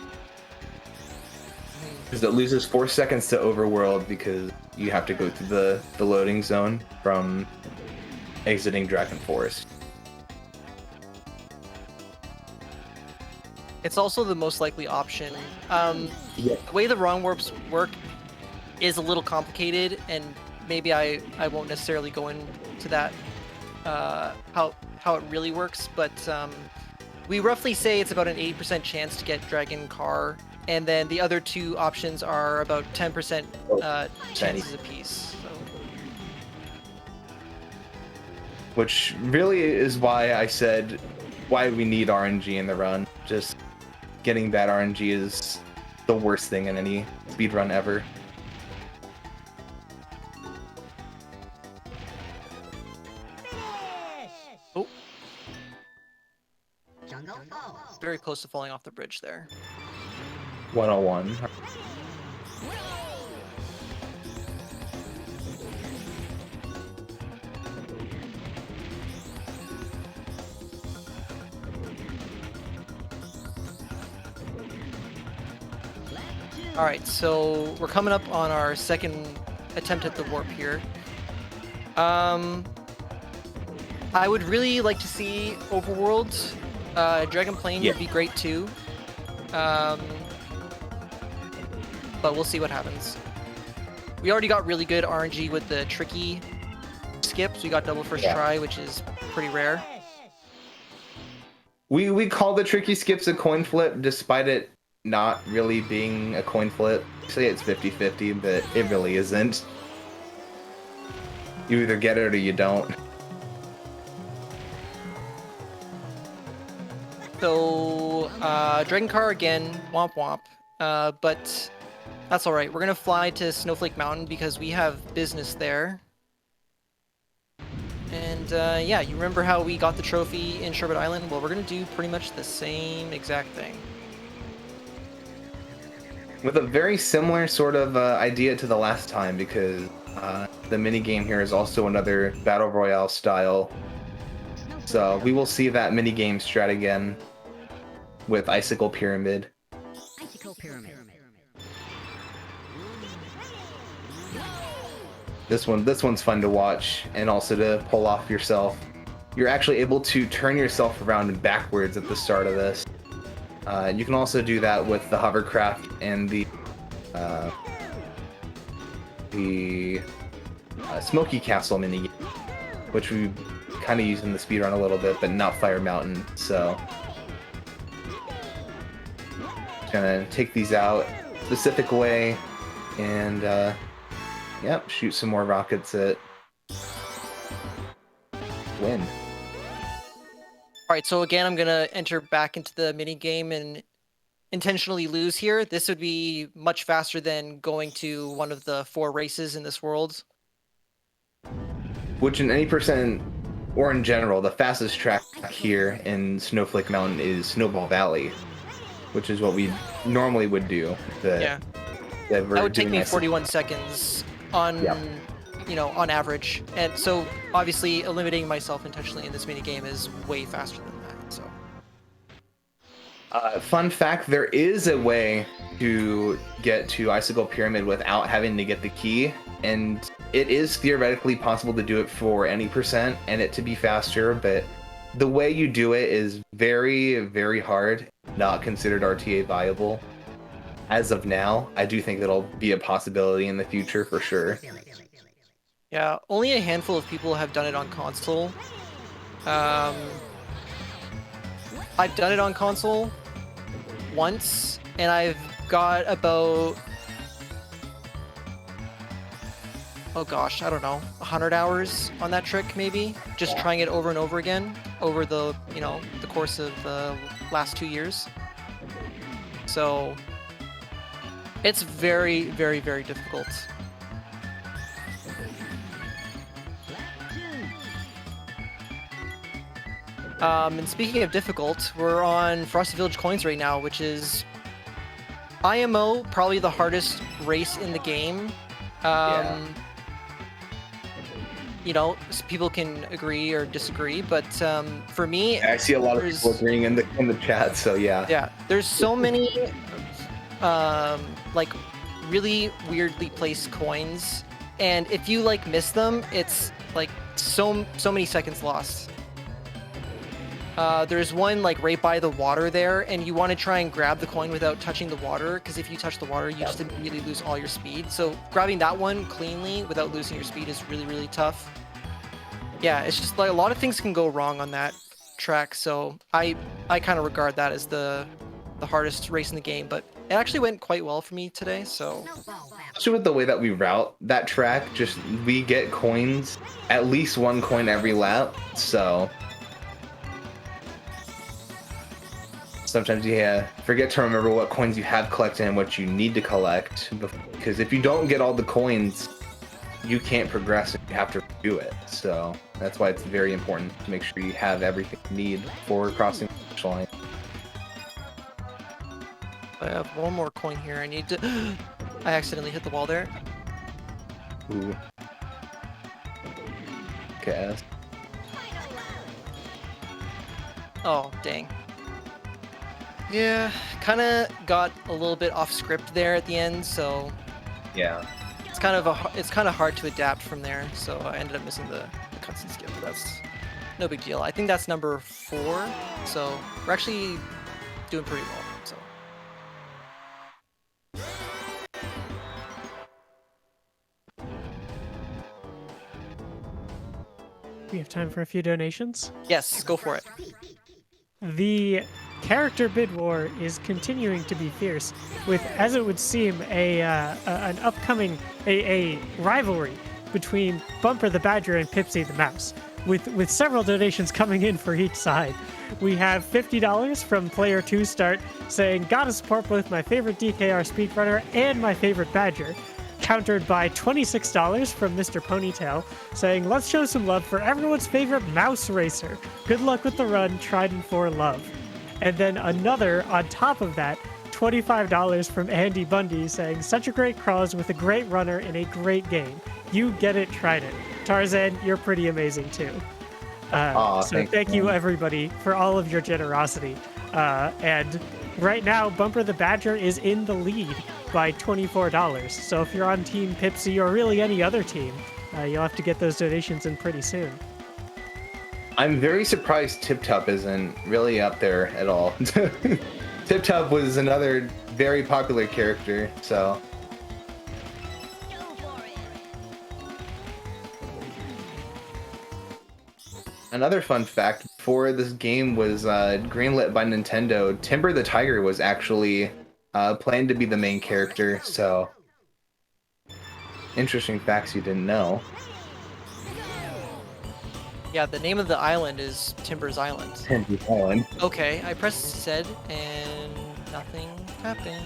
Because it loses 4 seconds to overworld because you have to go through the loading zone from exiting Dragon Forest. it's also the most likely option. The way the wrong warps work is a little complicated, and maybe I won't necessarily go into that how it really works, but we roughly say it's about an 80% chance to get Dragon Car, and then the other 2 options are about 10% chances apiece. So. Which really is why I said why we need RNG in the run. Just getting that RNG is the worst thing in any speedrun ever. Oh. Very close to falling off the bridge there. 101. All right, so we're coming up on our second attempt at the warp here. I would really like to see Overworld. Dragon Plane would be great too. But we'll see what happens. We already got really good RNG with the tricky skips. We got double first try, which is pretty rare. We call the tricky skips a coin flip, despite it not really being a coin flip. Say it's 50-50, but it really isn't. You either get it or you don't. So, Dragon Car again, womp womp. But that's alright. We're gonna fly to Snowflake Mountain because we have business there. And yeah, you remember how we got the trophy in Sherbet Island? Well, we're gonna do pretty much the same exact thing. With a very similar sort of idea to the last time, because the minigame here is also another Battle Royale style. So we will see that minigame strat again with Icicle Pyramid. This one's fun to watch and also to pull off yourself. You're actually able to turn yourself around backwards at the start of this. You can also do that with the hovercraft and the Smoky Castle minigame, which we kind of used in the speedrun a little bit, but not Fire Mountain. So, just gonna take these out specific way and yep, shoot some more rockets at win. Alright, so again, I'm gonna enter back into the mini game and intentionally lose here. This would be much faster than going to one of the 4 races in this world. Which in any percent, or in general, the fastest track here in Snowflake Mountain is Snowball Valley, which is what we normally would do. Yeah. That would take me 41 seconds on, you know, on average. And so obviously eliminating myself intentionally in this mini game is way faster than that. So fun fact, there is a way to get to Icicle Pyramid without having to get the key, and it is theoretically possible to do it for any percent and it to be faster, but the way you do it is very, very hard, not considered RTA viable. As of now, I do think that'll be a possibility in the future for sure. yeah, only a handful of people have done it on console. I've done it on console once, and I've got about, oh gosh, I don't know, 100 hours on that trick maybe, just trying it over and over again over the, you know, the course of the last 2 years. So it's very, very, very difficult. And speaking of difficult, we're on Frosty Village Coins right now, which is IMO, probably the hardest race in the game. You know, people can agree or disagree, but for me, I see a lot of people agreeing in the chat, so yeah. Yeah, there's so many like really weirdly placed coins, and if you like miss them, it's like so many seconds lost. There's one like right by the water there, and you want to try and grab the coin without touching the water, because if you touch the water, you just immediately lose all your speed. So grabbing that one cleanly without losing your speed is really, really tough. Yeah, it's just like a lot of things can go wrong on that track, so I kind of regard that as the hardest race in the game, but it actually went quite well for me today, so. Especially with the way that we route that track, just we get coins, at least one coin every lap, so sometimes you forget to remember what coins you have collected and what you need to collect, because if you don't get all the coins, you can't progress and you have to do it. So that's why it's very important to make sure you have everything you need for crossing the finish line. I have one more coin here. I need to. I accidentally hit the wall there. Ooh. Okay. Oh, dang. Yeah, kind of got a little bit off script there at the end, so Yeah. it's kind of hard to adapt from there. So I ended up missing the cutscene skip, but that's no big deal. I think that's number 4, so we're actually doing pretty well. So. We have time for a few donations. Yes, go for it. The character bid war is continuing to be fierce, with, as it would seem, an upcoming a rivalry between Bumper the Badger and Pipsy the Mouse, with several donations coming in for each side. We have $50 from Player 2 Start saying, gotta support both my favorite DKR speedrunner and my favorite Badger. Countered by $26 from Mr. Ponytail saying, let's show some love for everyone's favorite mouse racer. Good luck with the run, Trident for love. And then another on top of that, $25 from Andy Bundy saying, such a great cause with a great runner in a great game. You get it, Trident. Tarzan, you're pretty amazing too. So thank you everybody for all of your generosity. And right now, Bumper the Badger is in the lead by $24. So if you're on Team Pipsy or really any other team, you'll have to get those donations in pretty soon. I'm very surprised Tip Top isn't really up there at all. Tip Top was another very popular character, so. Another fun fact, before this game was greenlit by Nintendo, Timber the Tiger was actually planned to be the main character, so interesting facts you didn't know. Yeah, the name of the island is Timber's Island. Timber's Island. Okay, I pressed said and nothing happened.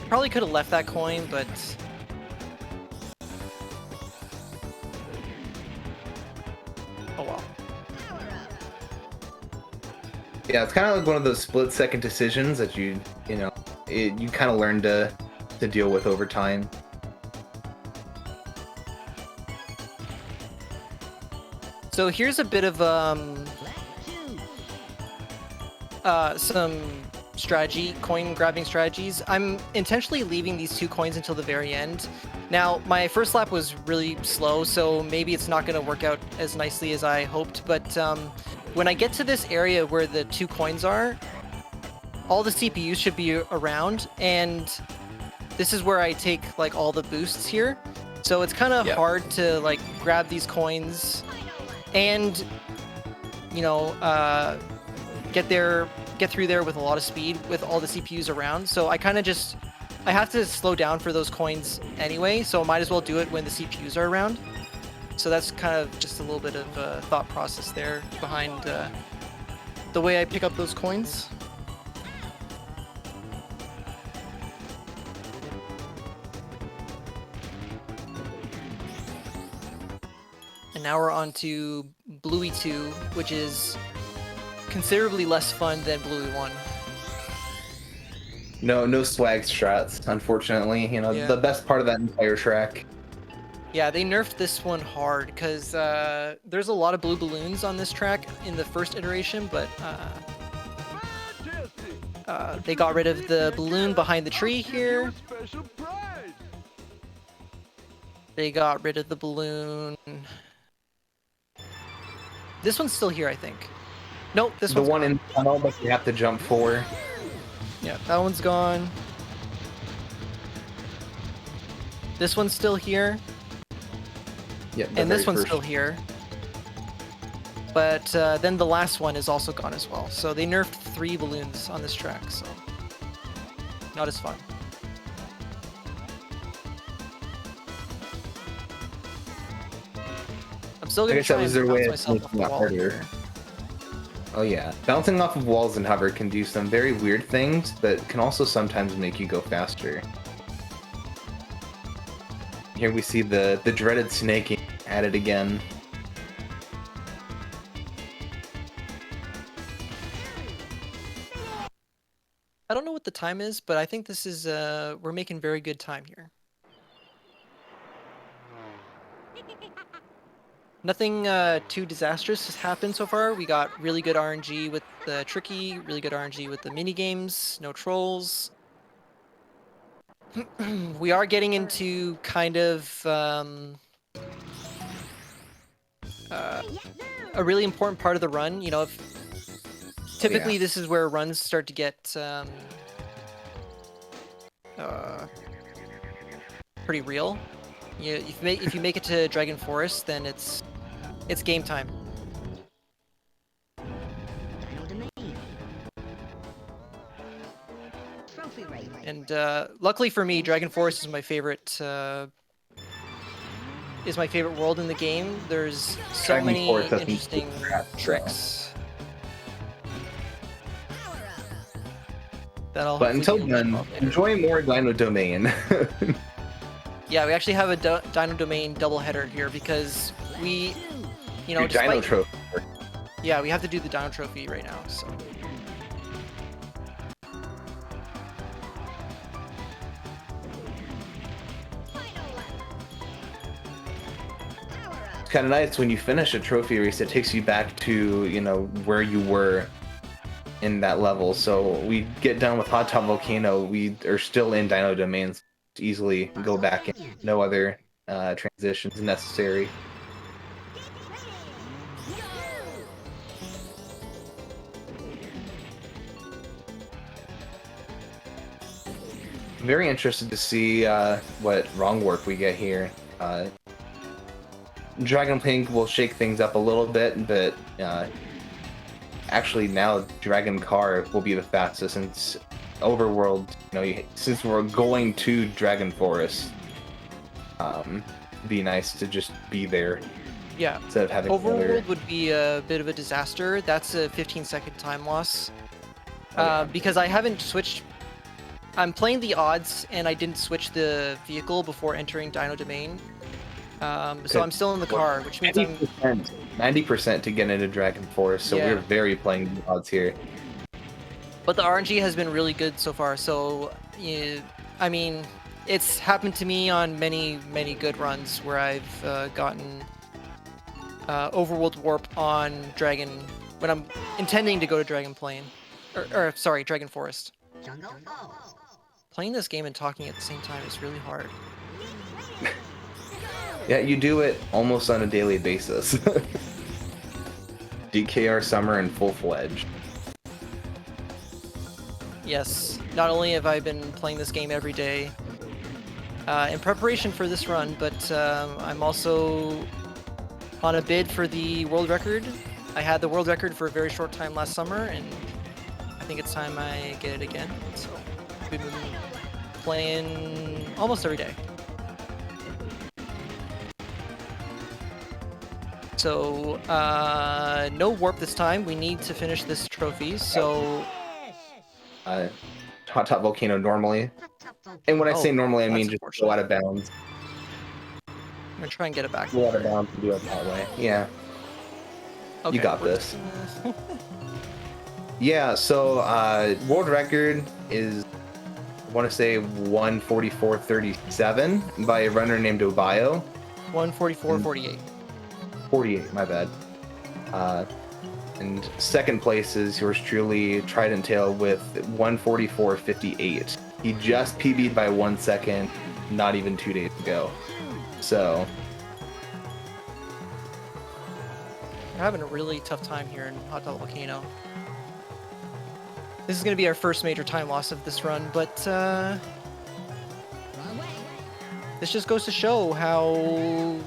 Probably could have left that coin, but oh well. Yeah, it's kind of like one of those split-second decisions that you kind of learn to deal with over time. So here's a bit of some strategy, coin grabbing strategies. I'm intentionally leaving these 2 coins until the very end. Now, my first lap was really slow, so maybe it's not going to work out as nicely as I hoped, but when I get to this area where the 2 coins are, all the CPUs should be around, and this is where I take like all the boosts here. So it's kind of hard to like grab these coins and get through there with a lot of speed with all the CPUs around. So I kind of I have to slow down for those coins anyway, so I might as well do it when the CPUs are around. So that's kind of just a little bit of thought process there behind the way I pick up those coins. And now we're on to Bluey 2, which is considerably less fun than Bluey 1. No swag strats, unfortunately. The best part of that entire track. Yeah, they nerfed this one hard because there's a lot of blue balloons on this track in the first iteration, but they got rid of the balloon behind the tree here. They got rid of the balloon. This one's still here, I think. Nope, this one's the one gone. in the tunnel that you have to jump for. Yeah, that one's gone. This one's still here. Yeah, And this one's still here. But then the last one is also gone as well. So they nerfed 3 balloons on this track, so not as fun. I'm still gonna try and bounce myself off the wall here. Oh yeah, bouncing off of walls and hover can do some very weird things, but can also sometimes make you go faster. Here we see the dreaded snaking at it again. I don't know what the time is, but I think this is we're making very good time here. Nothing too disastrous has happened so far. We got really good RNG with the tricky, really good RNG with the mini games, no trolls. We are getting into kind of a really important part of the run. Typically this is where runs start to get pretty real. If you make it to Dragon Forest, then it's game time. And luckily for me, Dragon Forest is my favorite world in the game. There's so Dragon many Forest doesn't interesting do crap, so. tricks. That'll But until hopefully be then, involved later. enjoy more Dino Domain. Yeah, we actually have a Dino Domain doubleheader here because we, you know, Your Dino despite, Trophy. yeah, we have to do the Dino Trophy right now. So It's kind of nice when you finish a trophy race. It takes you back to, you know, where you were in that level. So we get done with Hot Top Volcano. We are still in Dino Domains. Easily go back in. No other transitions necessary. I'm very interested to see what wrong warp we get here. Dragon Plank will shake things up a little bit, but actually now Dragon Car will be the fastest since Overworld, you know, since we're going to Dragon Forest, be nice to just be there yeah, instead of having Overworld would be a bit of a disaster. That's a 15-second time loss. Because I haven't switched. I'm playing the odds, and I didn't switch the vehicle before entering Dino Domain. So I'm still in the car, which means I'm 90% to get into Dragon Forest, so Yeah. we're very playing the odds here. But the RNG has been really good so far. So, I mean, it's happened to me on many, many good runs where I've gotten Overworld Warp on Dragon when I'm intending to go to Dragon Plane, or sorry, Dragon Forest. Playing this game and talking at the same time is really hard. Yeah, you do it almost on a daily basis. DKR Summer in full-fledged. Yes, not only have I been playing this game every day in preparation for this run, but I'm also on a bid for the world record. I had the world record for a very short time last summer, and I think it's time I get it again. So we've been playing almost every day. So no warp this time. We need to finish this trophy. So Hot Top Volcano normally. And when I say normally, I mean that's just go out of bounds. I'm gonna try and get it back. Go out of bounds and do it that way. Yeah. Okay, You got we're this. Yeah, so world record is, I want to say 144.37 by a runner named Obio. 144.48. 48, my bad. And second place is yours truly, Tridenttail, with 144.58. He just PB'd by 1 second, not even 2 days ago. So We're having a really tough time here in Hot Dog Volcano. This is going to be our first major time loss of this run, but this just goes to show how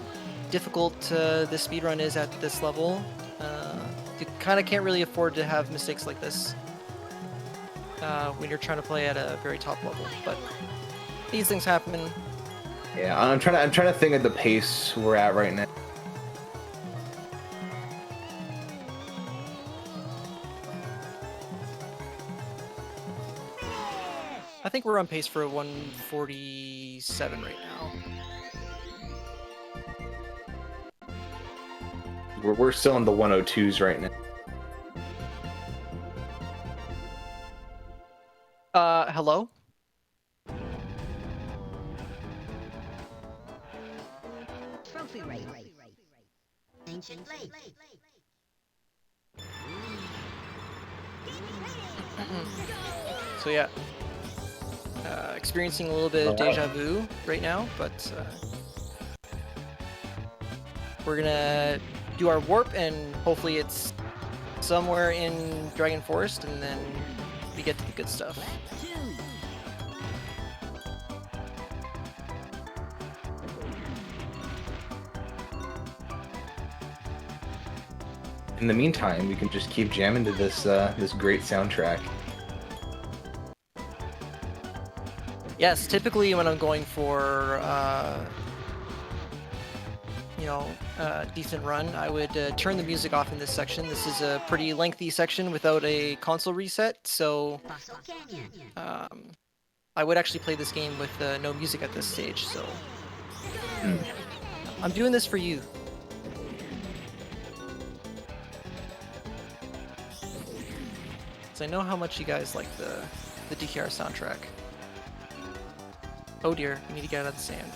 difficult this speedrun is at this level. You kind of can't really afford to have mistakes like this when you're trying to play at a very top level, but these things happen. yeah, I'm trying to think of the pace we're at right now. I think we're on pace for 147 right now. We're still in the 102s right now. Hello? Trophy race. Ancient Lake. So yeah, experiencing a little bit of deja vu right now, but we're gonna do our warp and hopefully it's somewhere in Dragon Forest and then we get to the good stuff. In the meantime, we can just keep jamming to this this great soundtrack. Yes, typically when I'm going for decent run, I would turn the music off in this section. This is a pretty lengthy section without a console reset, so Fossil Canyon. I would actually play this game with no music at this stage. So I'm doing this for you. So I know how much you guys like the DKR soundtrack. Oh dear, we need to get out of the sand.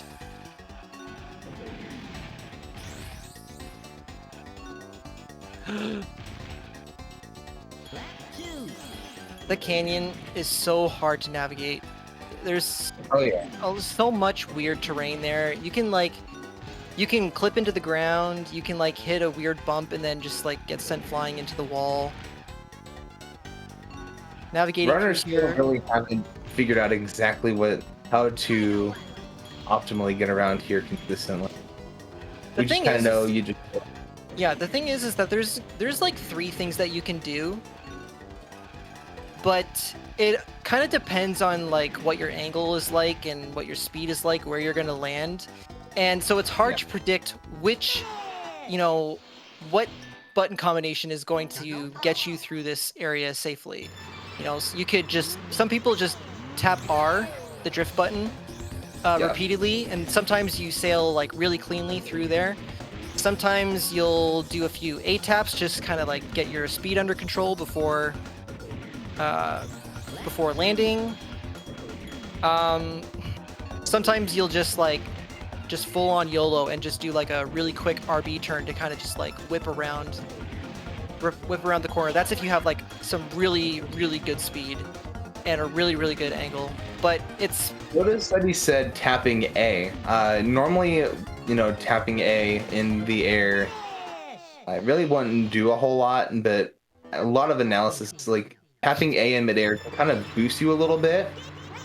The canyon is so hard to navigate. There's so much weird terrain there. You can clip into the ground, you can like hit a weird bump and then just like get sent flying into the wall. Navigating Runners through still here. really haven't figured out exactly how to optimally get around here consistently. We just kind of know you just. Yeah, the thing is that there's like 3 things that you can do, but it kind of depends on like what your angle is like and what your speed is like, where you're gonna land, and so it's hard to predict which, what button combination is going to get you through this area safely. So you could some people just tap R, the drift button, repeatedly, and sometimes you sail like really cleanly through there. Sometimes you'll do a few A taps, just kind of like get your speed under control before landing. Sometimes you'll just full on YOLO and just do like a really quick RB turn to kind of just like whip around the corner. That's if you have like some really, really good speed and a really, really good angle. But it's... What is that he said tapping A? Normally, tapping A in the air, I really wouldn't do a whole lot, but a lot of analysis, like tapping A in midair kind of boosts you a little bit.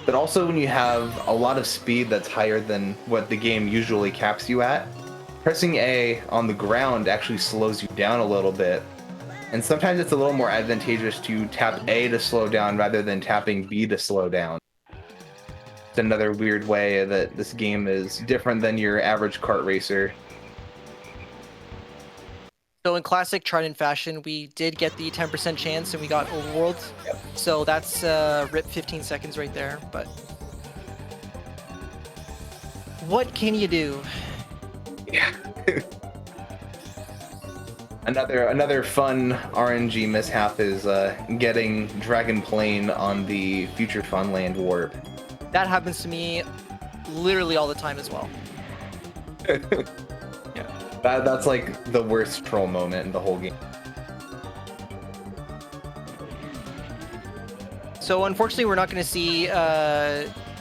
But also when you have a lot of speed that's higher than what the game usually caps you at, pressing A on the ground actually slows you down a little bit. And sometimes it's a little more advantageous to tap A to slow down rather than tapping B to slow down. It's another weird way that this game is different than your average kart racer. So in classic Trident fashion, we did get the 10% chance and we got Overworld. Yep. So that's rip 15 seconds right there. But what can you do? Yeah. Another fun RNG mishap is getting Dragon Plane on the Future Funland warp. That happens to me literally all the time as well. Yeah, that's like the worst troll moment in the whole game. So unfortunately, we're not going to see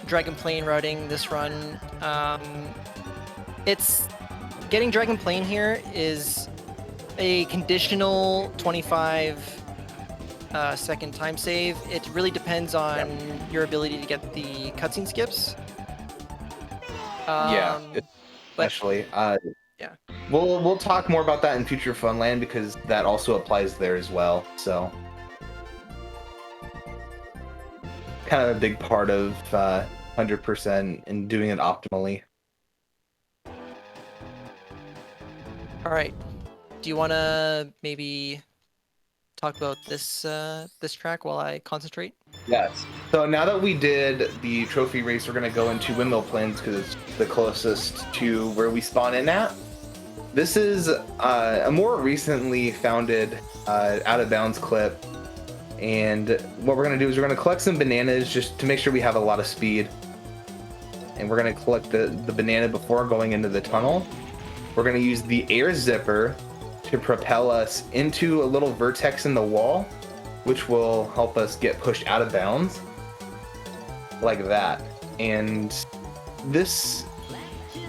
Dragon Plane routing this run. It's getting Dragon Plane here is a conditional 25 second time save. It really depends on your ability to get the cutscene skips. Especially. Yeah. We'll talk more about that in Future Funland because that also applies there as well. So, kind of a big part of 100% and doing it optimally. All right. Do you want to maybe talk about this track while I concentrate? Yes. So now that we did the trophy race, we're going to go into Windmill Plains because it's the closest to where we spawn in at. This is a more recently founded out of bounds clip. And what we're going to do is we're going to collect some bananas just to make sure we have a lot of speed. And we're going to collect the banana before going into the tunnel. We're going to use the air zipper to propel us into a little vertex in the wall, which will help us get pushed out of bounds like that. And this,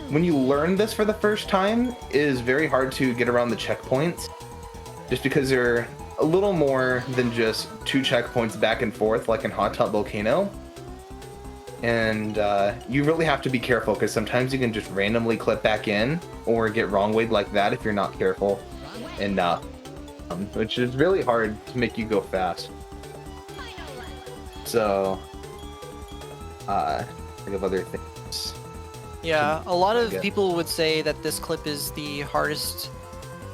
when you learn this for the first time, is very hard to get around the checkpoints just because they're a little more than just 2 checkpoints back and forth like in Hot Tub Volcano. And you really have to be careful because sometimes you can just randomly clip back in or get wrong wayed like that if you're not careful enough, which is really hard to make you go fast. So think of other things. Yeah, a lot of Yeah. people would say that this clip is the hardest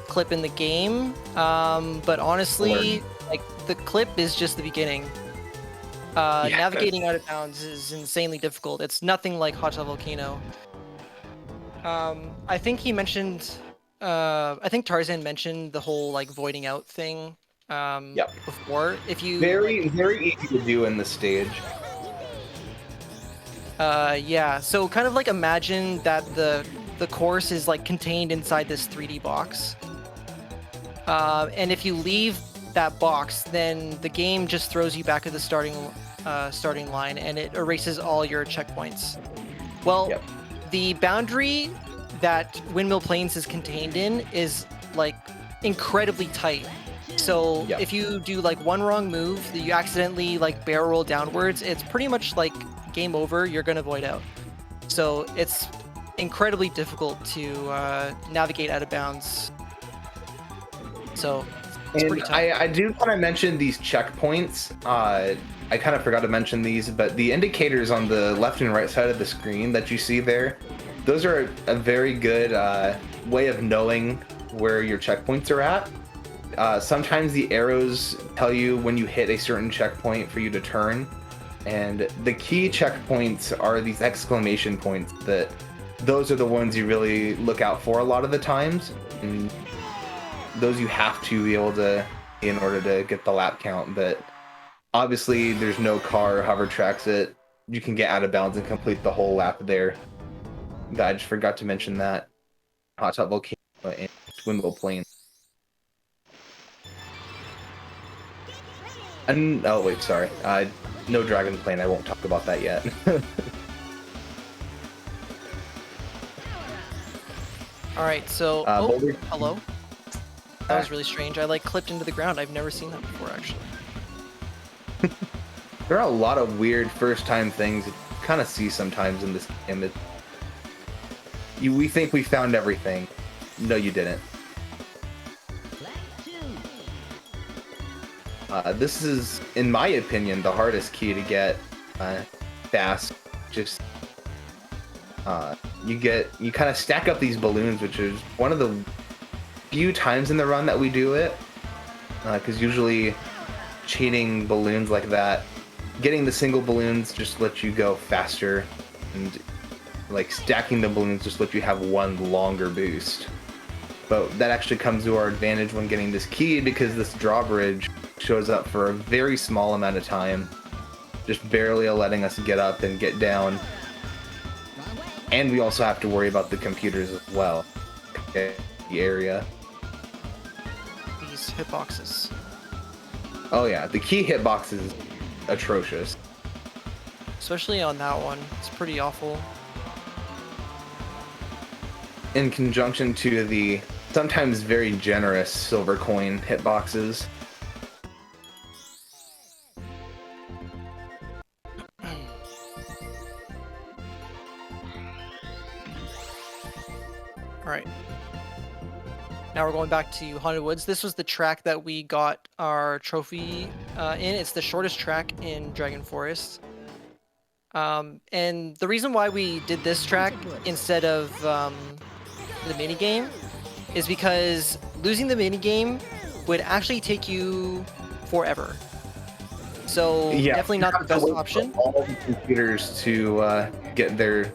clip in the game, but honestly, like the clip is just the beginning. Yeah. Navigating out of bounds is insanely difficult. It's nothing like Hot Tub Volcano. I think he mentioned, I think Tarzan mentioned the whole like voiding out thing Yep. before. If you Very easy to do in the stage. yeah, so kind of like imagine that the course is like contained inside this 3D box. And if you leave that box, then the game just throws you back to the starting line, and it erases all your checkpoints. Well, Yep. the boundary that Windmill Plains is contained in is like incredibly tight. So Yep. if you do like one wrong move, that you accidentally like barrel roll downwards, it's pretty much like game over. You're gonna void out. So it's incredibly difficult to navigate out of bounds. So it's And pretty tough. I do kind of mention these checkpoints. I kind of forgot to mention these, but the indicators on the left and right side of the screen that you see there, those are a very good way of knowing where your checkpoints are at. Sometimes the arrows tell you when you hit a certain checkpoint for you to turn, and the key checkpoints are these exclamation points. Those are the ones you really look out for a lot of the times, and those you have to be able to in order to get the lap count. But obviously there's no car or hover tracks that you can get out of bounds and complete the whole lap there. I just forgot to mention that. Hot Tub Volcano and Windmill Plains. And oh wait, sorry. No Dragon Plane. I won't talk about that yet. All right, so Boulder- hello. That was really strange. I like clipped into the ground. I've never seen that before, actually. There are a lot of weird first-time things you kind of see sometimes in this game. We think we found everything. No, you didn't. This is, in my opinion, the hardest key to get fast. Just you kind of stack up these balloons, which is one of the few times in the run that we do it, because usually cheating balloons like that, getting the single balloons just lets you go faster, and like stacking the balloons just lets you have one longer boost. But that actually comes to our advantage when getting this key, because this drawbridge shows up for a very small amount of time, just barely letting us get up and get down. And we also have to worry about the computers as well. Okay, the area. These hitboxes. Oh yeah, the key hitbox is atrocious. Especially on that one. It's pretty awful. In conjunction to the sometimes very generous silver coin hitboxes. Alright. Now we're going back to Haunted Woods. This was the track that we got our trophy in. It's the shortest track in Dragon Forest. And the reason why we did this track instead of the minigame is because losing the minigame would actually take you forever. So definitely not the best option. All the computers to get their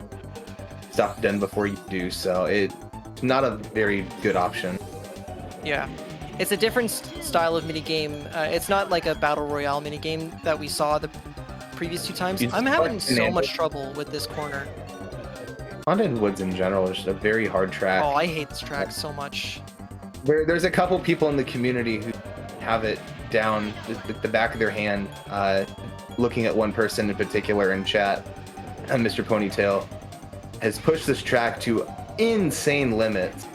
stuff done before you do, so it's not a very good option. Yeah, it's a different style of minigame. It's not like a battle royale minigame that we saw the previous two times. I'm having so much trouble with this corner. Haunted Woods in general is just a very hard track. Oh, I hate this track so much. There's a couple people in the community who have it down at the back of their hand, looking at one person in particular in chat, and Mr. Ponytail has pushed this track to insane limits.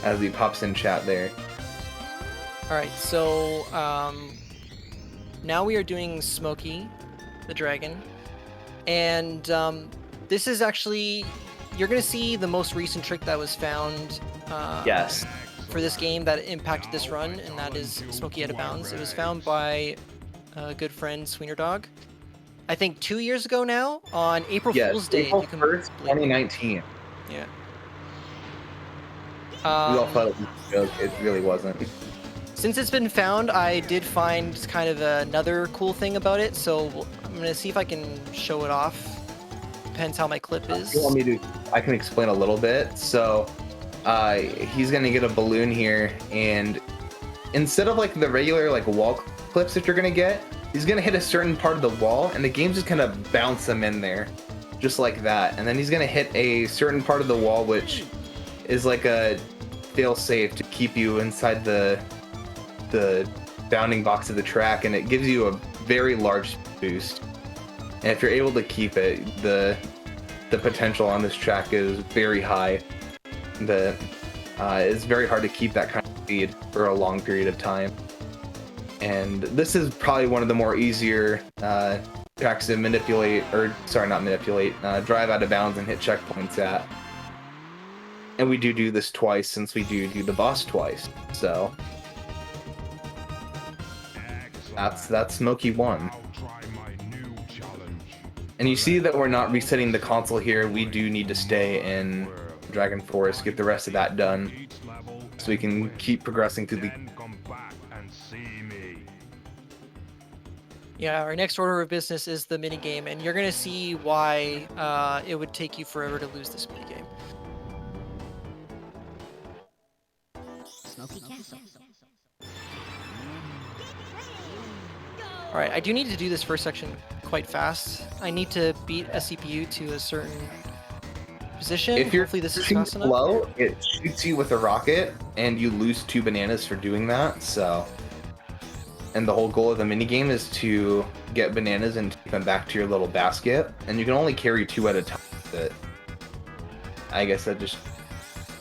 As he pops in chat there. Alright, so now we are doing Smokey, the dragon. And this is actually, you're going to see the most recent trick that was found Yes. For this game that impacted this run, and that is Smokey Out of Bounds. It was found by a good friend, Sweener Dog. I think 2 years ago now, on April Yes. Fool's Day. April If you can 1st, believe it. 2019. Yeah. We all thought it was a joke. It really wasn't. Since it's been found, I did find kind of another cool thing about it, so I'm gonna see if I can show it off. Depends how my clip is. If you want me to, I can explain a little bit. So, he's gonna get a balloon here, and instead of like the regular like wall clips that you're gonna get, he's gonna hit a certain part of the wall, and the game's just gonna bounce him in there, just like that. And then he's gonna hit a certain part of the wall, which is like a fail-safe to keep you inside the bounding box of the track, and it gives you a very large boost. And if you're able to keep it, the potential on this track is very high. It's very hard to keep that kind of speed for a long period of time. And this is probably one of the more easier tracks to manipulate, or sorry, not manipulate, drive out of bounds and hit checkpoints at. And we do this twice, since we do the boss twice. So that's Smokey 1. And you see that we're not resetting the console here. We do need to stay in Dragon Forest, get the rest of that done, so we can keep progressing through the... Yeah, our next order of business is the minigame, and you're gonna see why it would take you forever to lose this minigame. Smoky Castle. Alright, I do need to do this first section quite fast. I need to beat a CPU to a certain position. If you're Hopefully this is shooting fast enough. slow, it shoots you with a rocket, and you lose 2 bananas for doing that. So, and the whole goal of the minigame is to get bananas and take them back to your little basket, and you can only carry 2 at a time. But I guess that just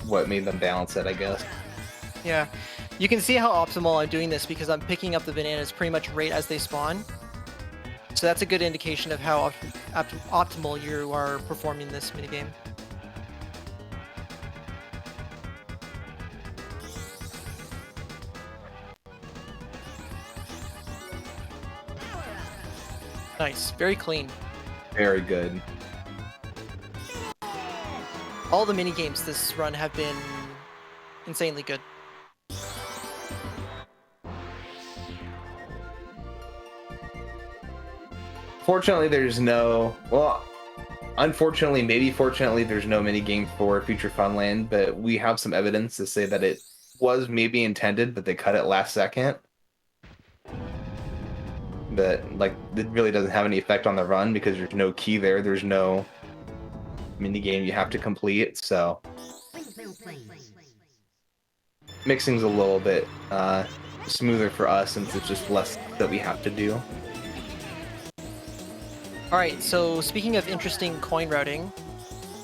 what made them balance it, I guess. Yeah, you can see how optimal I'm doing this because I'm picking up the bananas pretty much right as they spawn. So that's a good indication of how optimal you are performing this minigame. Nice, very clean. Very good. All the minigames this run have been insanely good. Fortunately, there's no... Well, unfortunately, maybe fortunately, there's no minigame for Future Funland, but we have some evidence to say that it was maybe intended, but they cut it last second. But, like, it really doesn't have any effect on the run because there's no key there. There's no minigame you have to complete, so... Mixing's a little bit smoother for us since it's just less that we have to do. Alright, so speaking of interesting coin routing,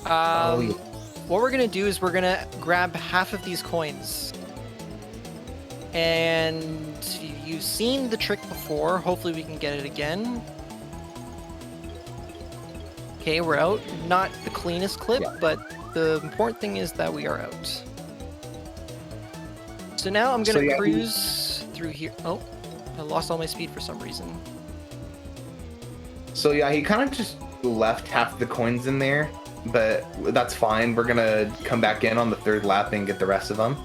Oh, yeah. what we're gonna do is we're gonna grab half of these coins. And you've seen the trick before, hopefully we can get it again. Okay, we're out. Not the cleanest clip, Yeah. but the important thing is that we are out. So now I'm gonna So, yeah, cruise through here. Oh, I lost all my speed for some reason. So yeah, he kind of just left half the coins in there, but that's fine. We're gonna come back in on the 3rd lap and get the rest of them.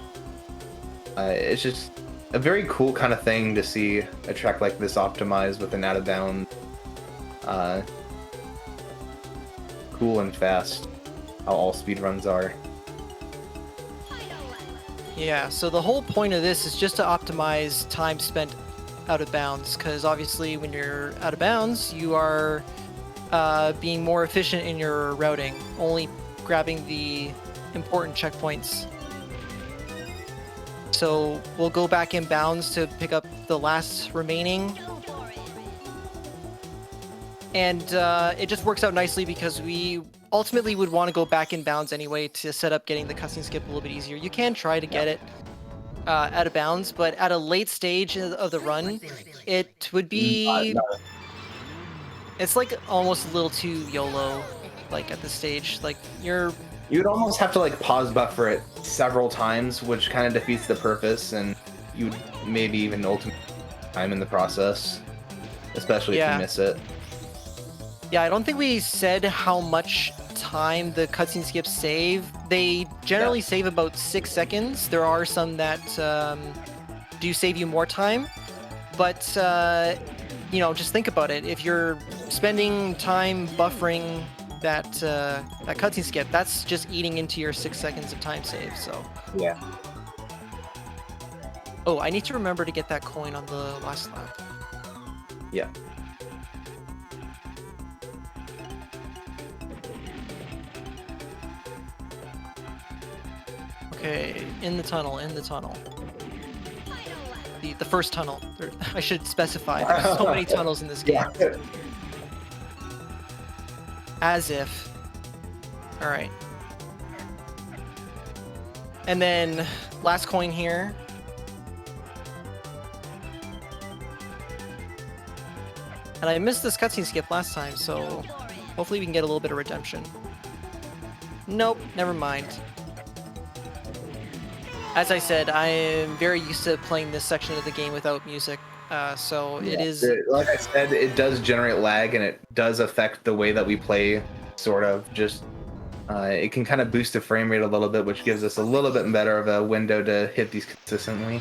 It's just a very cool kind of thing to see a track like this optimized with an out of bound, cool and fast, how all speedruns are. Yeah, so the whole point of this is just to optimize time spent out of bounds, because obviously when you're out of bounds, you are being more efficient in your routing, only grabbing the important checkpoints. So we'll go back in bounds to pick up the last remaining. And it just works out nicely because we ultimately would want to go back in bounds anyway to set up getting the cussing skip a little bit easier. You can try to get it out of bounds, but at a late stage of the run, it would be... It's like almost a little too YOLO, like at this stage. Like you're You would almost have to like pause buffer it several times, which kind of defeats the purpose, and you would maybe even ultimately time in the process, especially if Yeah. you miss it. Yeah, I don't think we said how much time the cutscene skips save. They generally save about 6 seconds. There are some that do save you more time, but you know, just think about it. If you're spending time buffering that cutscene skip, that's just eating into your 6 seconds of time save. So. Yeah. Oh, I need to remember to get that coin on the last lap. Yeah. Okay, in the tunnel. The first tunnel. I should specify. There's so many tunnels in this game. Yeah. As if. All right. And then last coin here. And I missed this cutscene skip last time, so hopefully we can get a little bit of redemption. Nope, never mind. As I said, I am very used to playing this section of the game without music, so it is... Like I said, it does generate lag, and it does affect the way that we play, sort of. Just it can kind of boost the frame rate a little bit, which gives us a little bit better of a window to hit these consistently.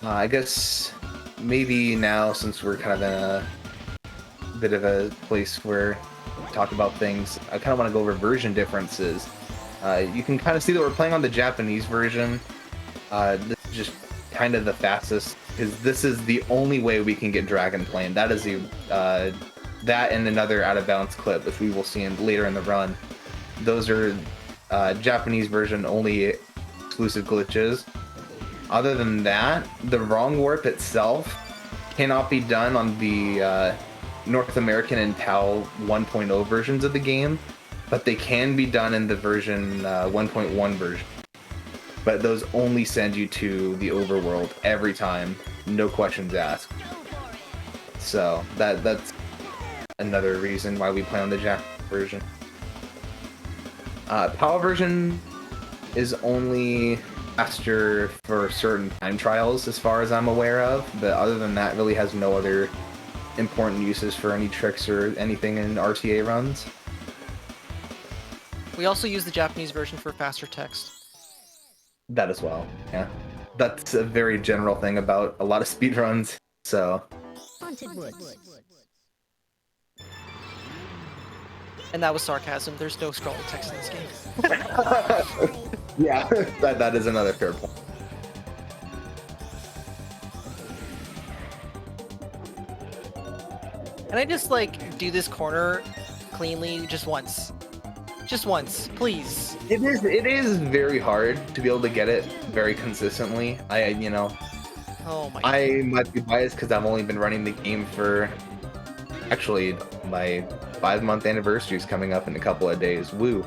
I guess maybe now, since we're kind of in a bit of a place where we talk about things, I kind of want to go over version differences. You can kind of see that we're playing on the Japanese version. This is just kind of the fastest, because this is the only way we can get Dragon Plane. That is the that and another out of bounds clip, which we will see later in the run. Those are Japanese version only exclusive glitches. Other than that, the wrong warp itself cannot be done on the North American and PAL 1.0 versions of the game, but they can be done in the version 1.1 version. But those only send you to the overworld every time, no questions asked. So that's another reason why we play on the Japanese version. PAL version is only faster for certain time trials, as far as I'm aware of, but other than that, really has no other important uses for any tricks or anything in RTA runs. We also use the Japanese version for faster text. That as well, yeah. That's a very general thing about a lot of speedruns, so... Haunted woods. And that was sarcasm. There's no scrolling text in this game. Yeah, that is another fair point. And I just like do this corner cleanly just once. Just once, please. It is very hard to be able to get it very consistently. Oh my god. I might be biased because I've only been running the game for... Actually, my 5-month anniversary is coming up in a couple of days. Woo.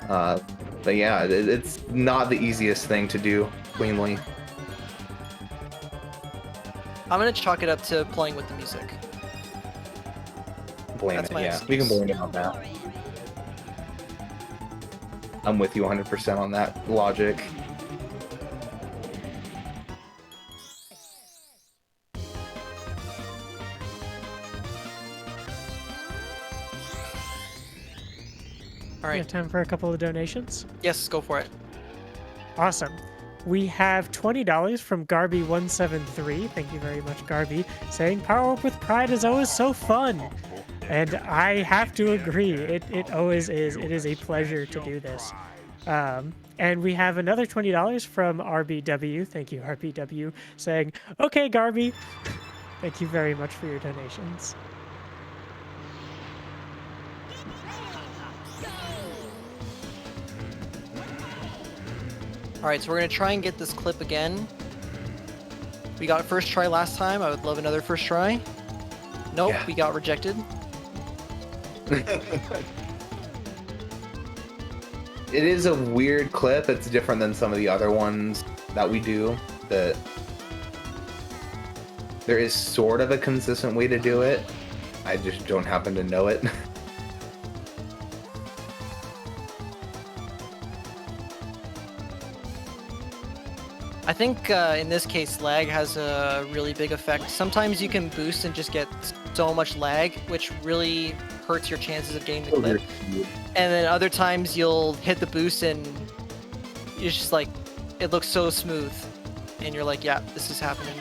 But yeah, it's not the easiest thing to do cleanly. I'm gonna chalk it up to playing with the music. Blame That's it, my yeah. excuse. We can blame it on that. I'm with you 100% on that logic. All We right. have time for a couple of donations. Yes, go for it. Awesome. We have $20 from Garby173. Thank you very much, Garby, saying Power Up with Pride is always so fun. And I have to agree. It always is. It is a pleasure to do this. And we have another $20 from RBW. Thank you, RBW, saying, okay, Garby. Thank you very much for your donations. All right, so we're gonna try and get this clip again. We got first try last time. I would love another first try. Nope, Yeah. we got rejected. it is a weird clip. It's different than some of the other ones that we do. That there is sort of a consistent way to do it. I just don't happen to know it. I think in this case, lag has a really big effect. Sometimes you can boost and just get so much lag, which really hurts your chances of getting the clip. And then other times you'll hit the boost and it's just like, it looks so smooth. And you're like, yeah, this is happening.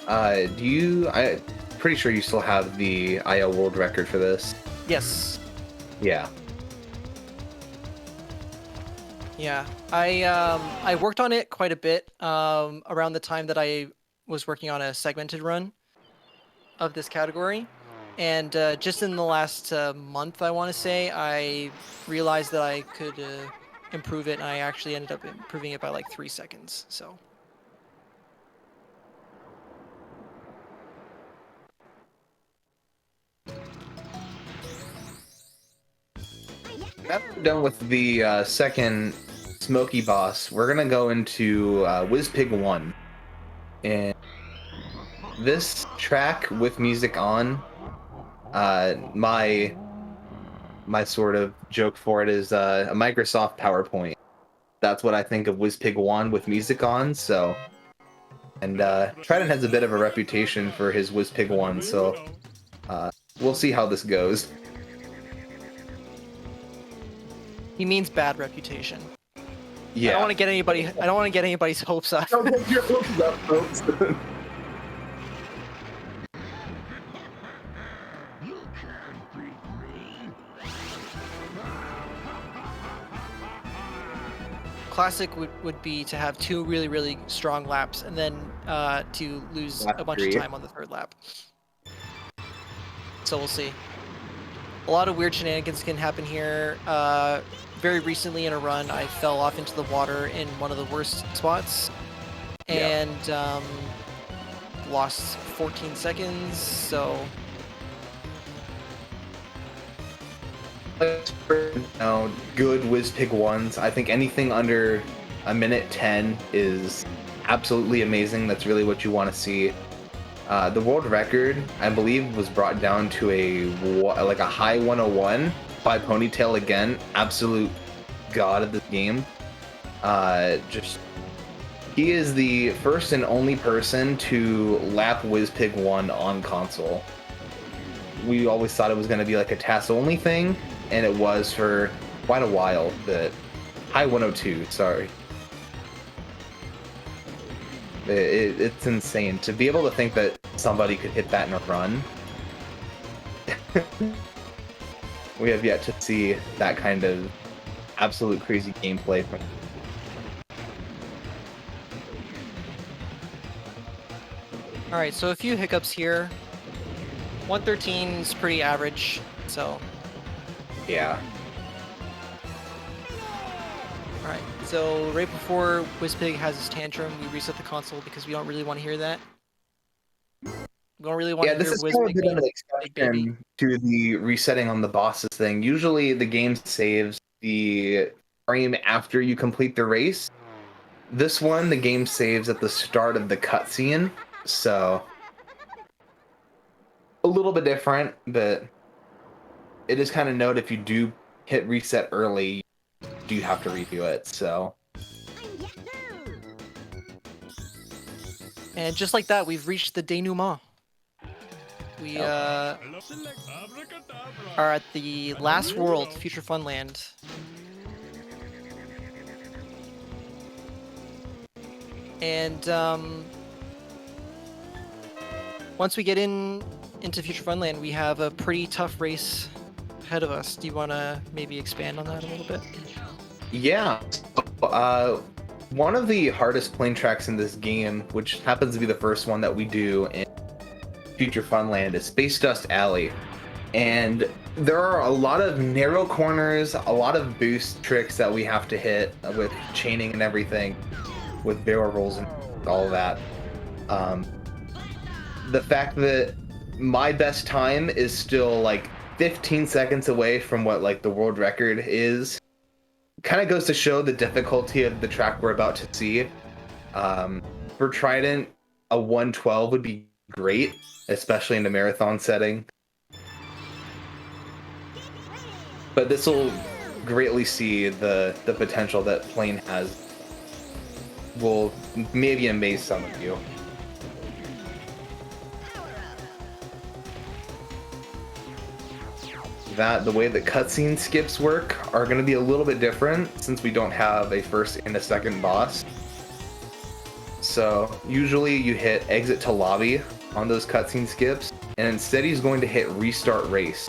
I'm pretty sure you still have the IO world record for this. Yes. Yeah. Yeah, I worked on it quite a bit around the time that I was working on a segmented run of this category, and just in the last month, I want to say, I realized that I could improve it, and I actually ended up improving it by like 3 seconds. So. Now that we're done with the second Smoky boss, we're gonna go into WizPig 1. And this track with music on, my sort of joke for it is a Microsoft PowerPoint. That's what I think of WizPig 1 with music on, so... And Trident has a bit of a reputation for his WizPig 1, so we'll see how this goes. He means bad reputation. Yeah. I don't want to get anybody. I don't want to get anybody's hopes up. Don't get your hopes up, folks. Classic would be to have 2 really strong laps and then to lose Lap a bunch 3. of time on the 3rd lap. So we'll see. A lot of weird shenanigans can happen here. Very recently in a run, I fell off into the water in one of the worst spots and lost 14 seconds, so... Good WizPig 1s. I think anything under a minute 10 is absolutely amazing. That's really what you want to see. The world record, I believe, was brought down to a high 101 by Ponytail again. Absolute god of this game. He is the first and only person to lap WizPig 1 on console. We always thought it was going to be like a TAS only thing, and it was for quite a while. The high 102, sorry. It's insane to be able to think that somebody could hit that in a run. We have yet to see that kind of absolute crazy gameplay from. All right, so a few hiccups here. 113 is pretty average, so. Yeah. All right, so right before WizPig has his tantrum, we reset the console because we don't really want to hear that. We don't really want to hear this is kind of a WizPig bit of being an a big baby. exception to the resetting on the bosses thing. Usually the game saves the frame after you complete the race. This one, the game saves at the start of the cutscene, so a little bit different, but it is kind of note if you do hit reset early, you do have to redo it, so. And just like that, we've reached the denouement. We are at the last world, Future Funland. And once we get into Future Funland, we have a pretty tough race ahead of us. Do you want to maybe expand on that a little bit? Yeah. One of the hardest plane tracks in this game, which happens to be the first one that we do in Future Funland, is Space Dust Alley. And there are a lot of narrow corners, a lot of boost tricks that we have to hit with chaining and everything, with barrel rolls and all of that. The fact that my best time is still like 15 seconds away from what like the world record is kind of goes to show the difficulty of the track we're about to see. For Trident, a 112 would be great, especially in the marathon setting. But this will greatly see the potential that Plane has. Will maybe amaze some of you. The way that cutscene skips work are going to be a little bit different since we don't have a first and a second boss. So usually you hit exit to lobby on those cutscene skips, and instead he's going to hit restart race.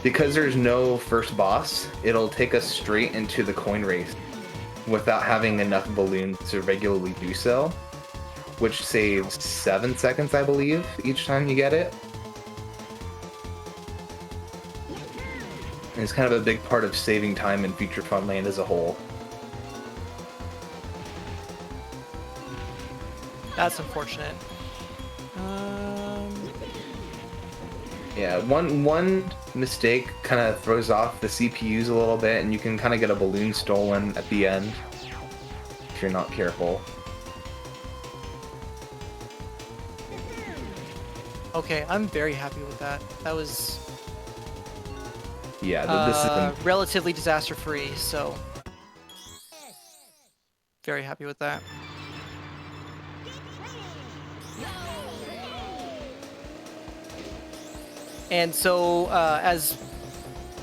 Because there's no first boss, it'll take us straight into the coin race without having enough balloons to regularly do so, which saves 7 seconds, I believe, each time you get it. And it's kind of a big part of saving time in Future Funland as a whole. That's unfortunate. Yeah, one mistake kind of throws off the CPUs a little bit, and you can kind of get a balloon stolen at the end if you're not careful. Okay, I'm very happy with that. That was Yeah, this is relatively disaster-free, so very happy with that. And so, as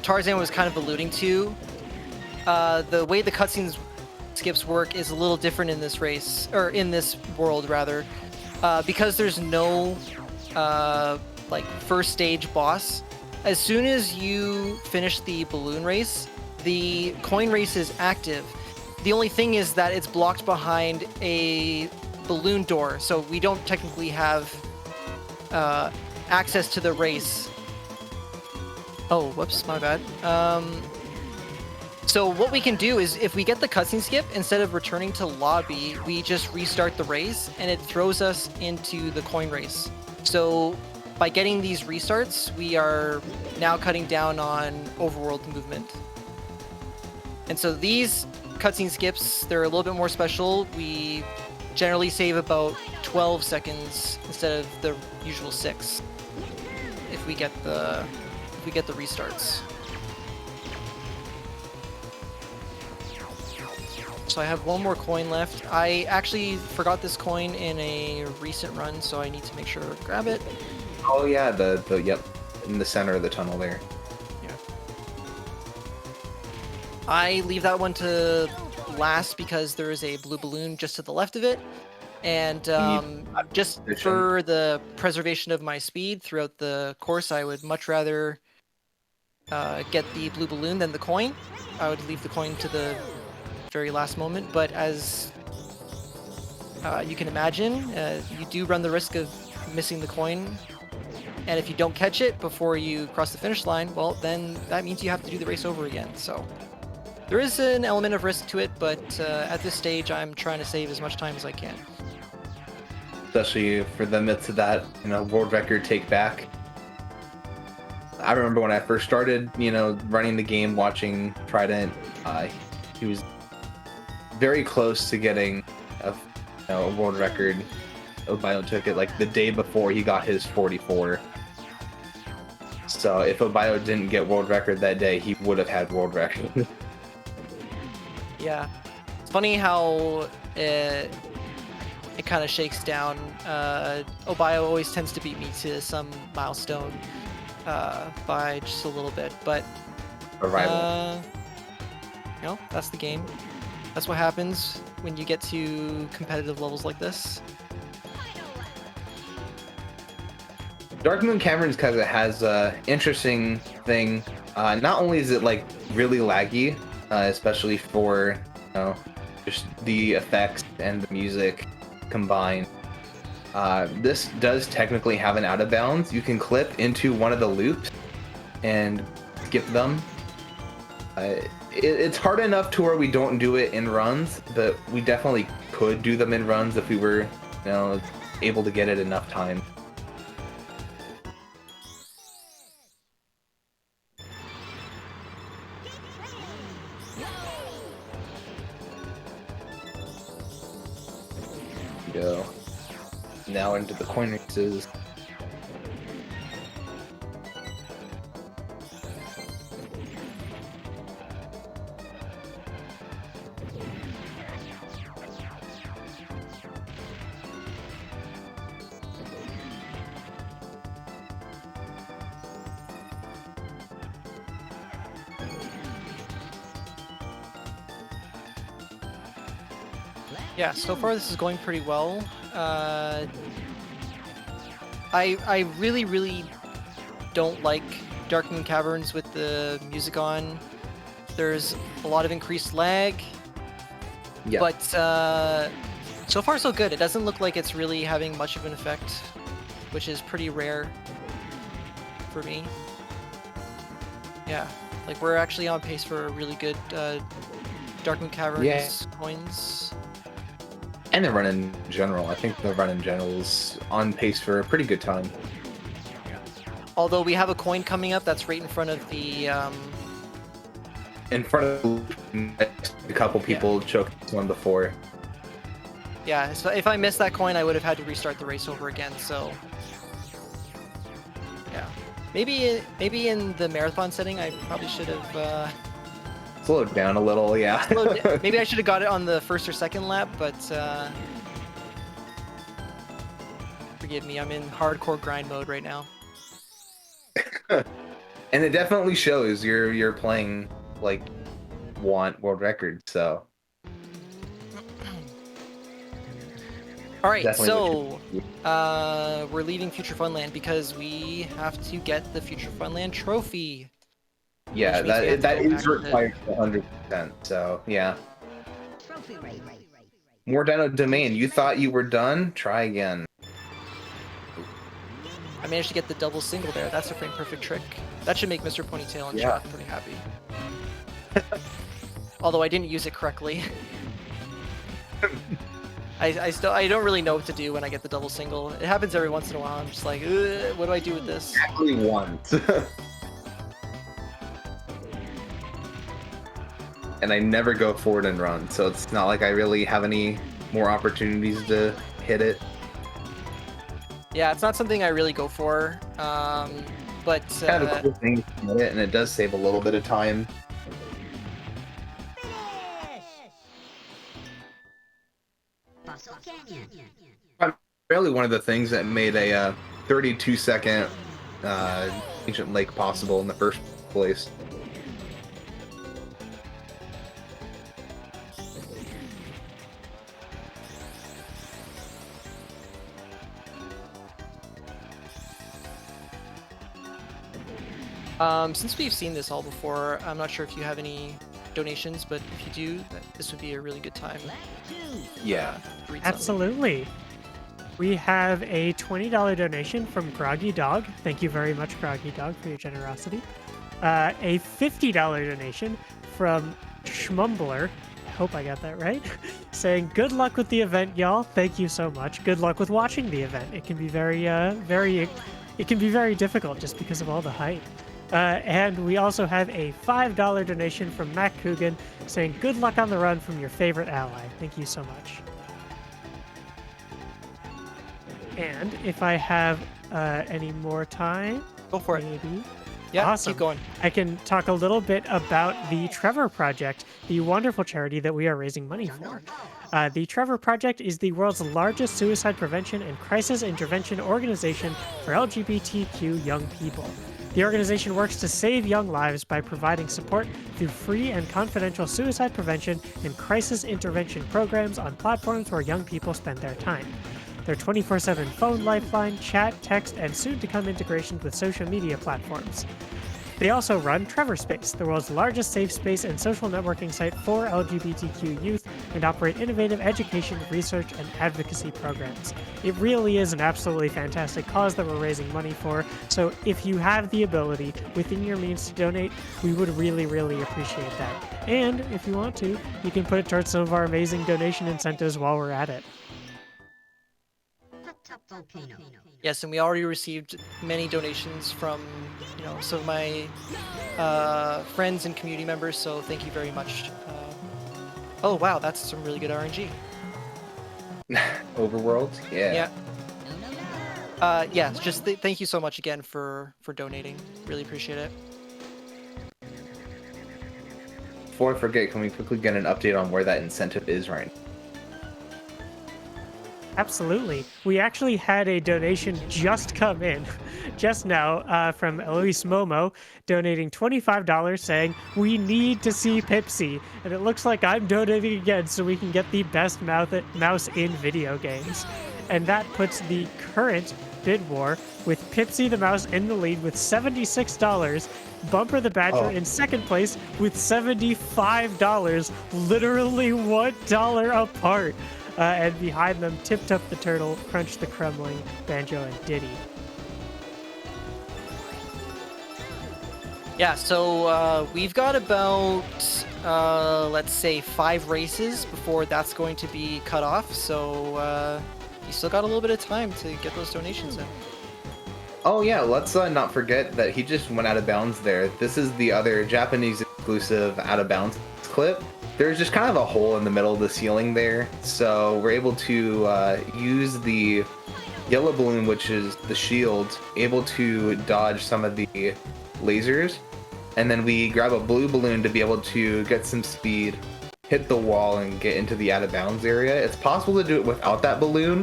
Tarzan was kind of alluding to, the way the cutscenes skips work is a little different in this race, or in this world rather, because there's no like first stage boss. As soon as you finish the balloon race, the coin race is active. The only thing is that it's blocked behind a balloon door, so we don't technically have access to the race. Oh, whoops, my bad. So what we can do is, if we get the cutscene skip, instead of returning to lobby, we just restart the race, and it throws us into the coin race. So by getting these restarts, we are now cutting down on overworld movement. And so these cutscene skips, they're a little bit more special. We generally save about 12 seconds instead of the usual 6 if we get the restarts. So I have one more coin left. I actually forgot this coin in a recent run, so I need to make sure to grab it. Oh yeah, yep, in the center of the tunnel there. Yeah. I leave that one to last because there is a blue balloon just to the left of it. And just for the preservation of my speed throughout the course, I would much rather get the blue balloon than the coin. I would leave the coin to the very last moment, but as you can imagine, you do run the risk of missing the coin, and if you don't catch it before you cross the finish line, well, then that means you have to do the race over again. So there is an element of risk to it, but at this stage, I'm trying to save as much time as I can. Especially for the midst of that, world record take back. I remember when I first started, running the game, watching Trident, he was very close to getting a world record. Obio took it like the day before he got his 44. So if Obio didn't get world record that day, he would have had world record. Yeah, it's funny how it kind of shakes down. Obio always tends to beat me to some milestone by just a little bit, but that's the game. That's what happens when you get to competitive levels like this. Dark Moon Caverns kind of has a interesting thing. Not only is it like really laggy, especially for just the effects and the music combined. This does technically have an out of bounds. You can clip into one of the loops and skip them. It's hard enough to where we don't do it in runs, but we definitely could do them in runs if we were able to get it enough time. Go. Now into the coin races. Yeah, so far this is going pretty well. I really don't like Dark Moon Caverns with the music on. There's a lot of increased lag, Yeah. but so far so good. It doesn't look like it's really having much of an effect, which is pretty rare for me. Yeah, like we're actually on pace for a really good Dark Moon Caverns coins. And the run in general. I think the run in general is on pace for a pretty good time. Although we have a coin coming up that's right in front of the In front of a couple people choked this one before. yeah, so if I missed that coin, I would have had to restart the race over again, so yeah. Maybe in the marathon setting I probably should have Slowed down a little, yeah. maybe I should have got it on the first or second lap, but forgive me, I'm in hardcore grind mode right now. And it definitely shows you're playing like want world record, so All right, definitely so what we're leaving Future Funland because we have to get the Future Funland trophy. yeah, Which means we have that to go is back to- required for 100%. So yeah, Trophy race. more Dino Domain. You thought you were done? Try again. I managed to get the double single there. That's a frame perfect trick. That should make Mr. Ponytail and Yeah. Shock pretty happy. Although I didn't use it correctly. I don't really know what to do when I get the double single. It happens every once in a while. I'm just like, "Ugh, what do I do with this? Exactly once. And I never go forward and run, so it's not like I really have any more opportunities to hit it. Yeah, it's not something I really go for. But Kind of a cool thing to hit it, and it does save a little bit of time. Finish! Fossil Canyon. Really one of the things that made a 32-second Ancient Lake possible in the first place. Since we've seen this all before, I'm not sure if you have any donations, but if you do, this would be a really good time Leg 2. Yeah. to read something. Absolutely. We have a $20 donation from Groggy Dog. Thank you very much, Groggy Dog, for your generosity. A $50 donation from Schmumbler. I hope I got that right. Saying, good luck with the event, y'all. Thank you so much. Good luck with watching the event. It can be it can be very difficult just because of all the hype. And we also have a $5 donation from Mac Coogan saying, good luck on the run from your favorite ally. Thank you so much. And if I have any more time, Go for it. maybe. Yeah, Awesome. keep going. I can talk a little bit about the Trevor Project, the wonderful charity that we are raising money for. The Trevor Project is the world's largest suicide prevention and crisis intervention organization for LGBTQ young people. The organization works to save young lives by providing support through free and confidential suicide prevention and crisis intervention programs on platforms where young people spend their time. Their 24/7 phone lifeline, chat, text, and soon-to-come integrations with social media platforms. They also run Trevor Space, the world's largest safe space and social networking site for LGBTQ youth, and operate innovative education, research, and advocacy programs. It really is an absolutely fantastic cause that we're raising money for, so if you have the ability within your means to donate, we would really, really appreciate that. And if you want to, you can put it towards some of our amazing donation incentives while we're at it. Hot Top Volcano. Yes, and we already received many donations from, some of my friends and community members, so thank you very much. Oh wow, that's some really good RNG. Overworld. Yeah. Yeah. Just thank you so much again for donating. Really appreciate it. Before I forget, can we quickly get an update on where that incentive is right now? Absolutely. We actually had a donation just come in just now from Eloise Momo donating $25 saying, "We need to see Pipsy." And it looks like I'm donating again so we can get the best mouse in video games. And that puts the current bid war with Pipsy the mouse in the lead with $76. Bumper the Badger in second place with $75, literally $1 apart. And behind them, Tip Top the Turtle, Crunch the Kremling, Banjo, and Diddy. Yeah, so we've got about, let's say, 5 races before that's going to be cut off. So you still got a little bit of time to get those donations in. Oh yeah, let's not forget that he just went out of bounds there. This is the other Japanese exclusive out of bounds clip. There's just kind of a hole in the middle of the ceiling there, so we're able to use the yellow balloon, which is the shield, able to dodge some of the lasers, and then we grab a blue balloon to be able to get some speed, hit the wall, and get into the out of bounds area. It's possible to do it without that balloon,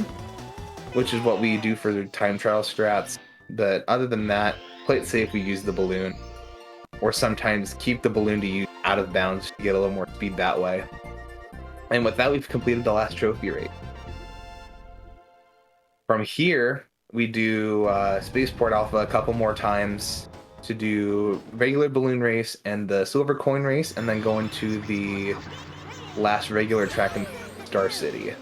which is what we do for the time trial strats, but other than that, play it safe, we use the balloon. Or sometimes keep the balloon to use out of bounds to get a little more speed that way. And with that, we've completed the last trophy race. From here, we do Spaceport Alpha a couple more times to do regular balloon race and the silver coin race, and then go into the last regular track in Star City.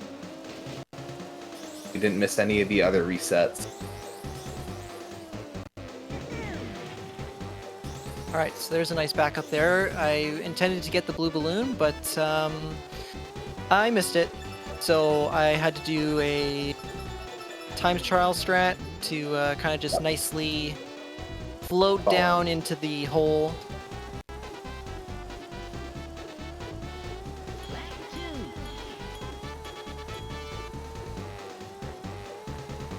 We didn't miss any of the other resets. All right, so there's a nice backup there. I intended to get the blue balloon, but I missed it. So I had to do a time trial strat to kind of just nicely float down into the hole.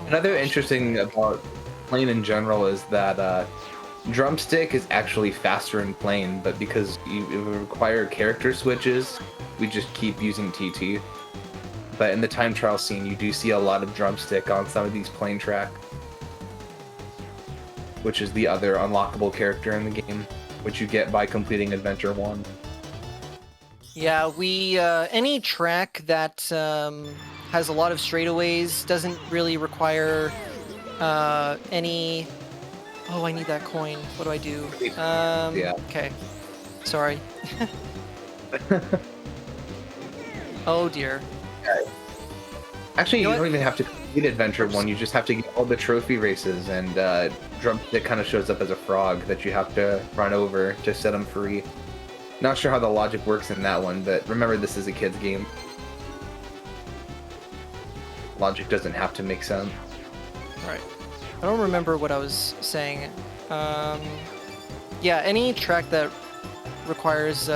Another interesting about plane in general is that drumstick is actually faster in plane, but because it would require character switches, we just keep using TT. But in the time trial scene, you do see a lot of drumstick on some of these plane track, which is the other unlockable character in the game, which you get by completing Adventure 1. Yeah, we any track that has a lot of straightaways doesn't really require any. Oh, I need that coin. What do I do? Yeah. Okay. Sorry. Oh dear. Actually, You know you don't even have to complete Adventure 1, you just have to get all the trophy races, and Drumstick kind of shows up as a frog that you have to run over to set him free. Not sure how the logic works in that one, but remember this is a kid's game. Logic doesn't have to make sense. Right. I don't remember what I was saying. Yeah, any track that requires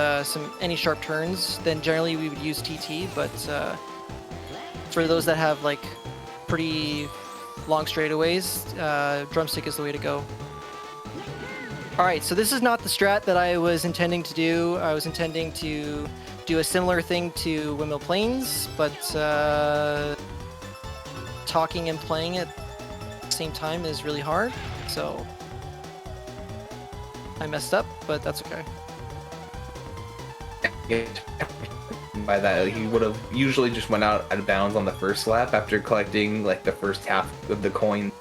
any sharp turns, then generally we would use TT, but for those that have like pretty long straightaways, drumstick is the way to go. Alright, so this is not the strat that I was intending to do. I was intending to do a similar thing to Windmill Plains, but talking and playing at the same time is really hard, so I messed up, but that's okay. By that, he would have usually just went out of bounds on the first lap after collecting like the first half of the coin,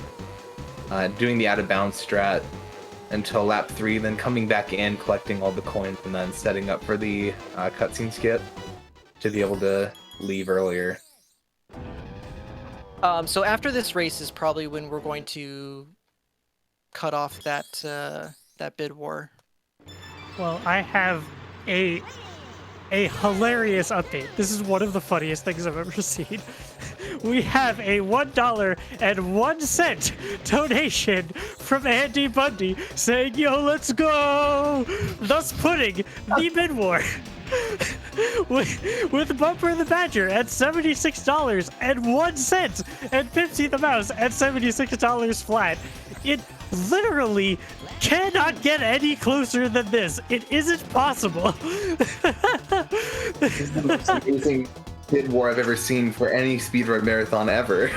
doing the out of bounds strat until lap 3, then coming back in, collecting all the coins, and then setting up for the cutscene skip to be able to leave earlier. So after this race is probably when we're going to cut off that that bid war. Well, I have a hilarious update. This is one of the funniest things I've ever seen. We have a $1.01 donation from Andy Bundy saying, "Yo, let's go!" Thus putting the bid war with Bumper the Badger at $76.01 and Pipsy the Mouse at $76 flat. It literally cannot get any closer than this. It isn't possible. This is the most amazing bid war I've ever seen for any speedrun marathon ever.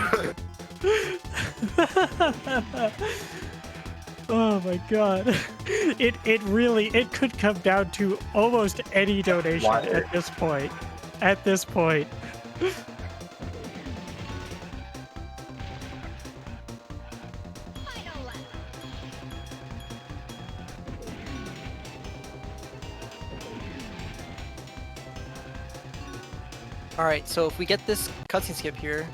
Oh my god. It really could come down to almost any donation at this point. At this point. Alright, so if we get this cutscene skip here...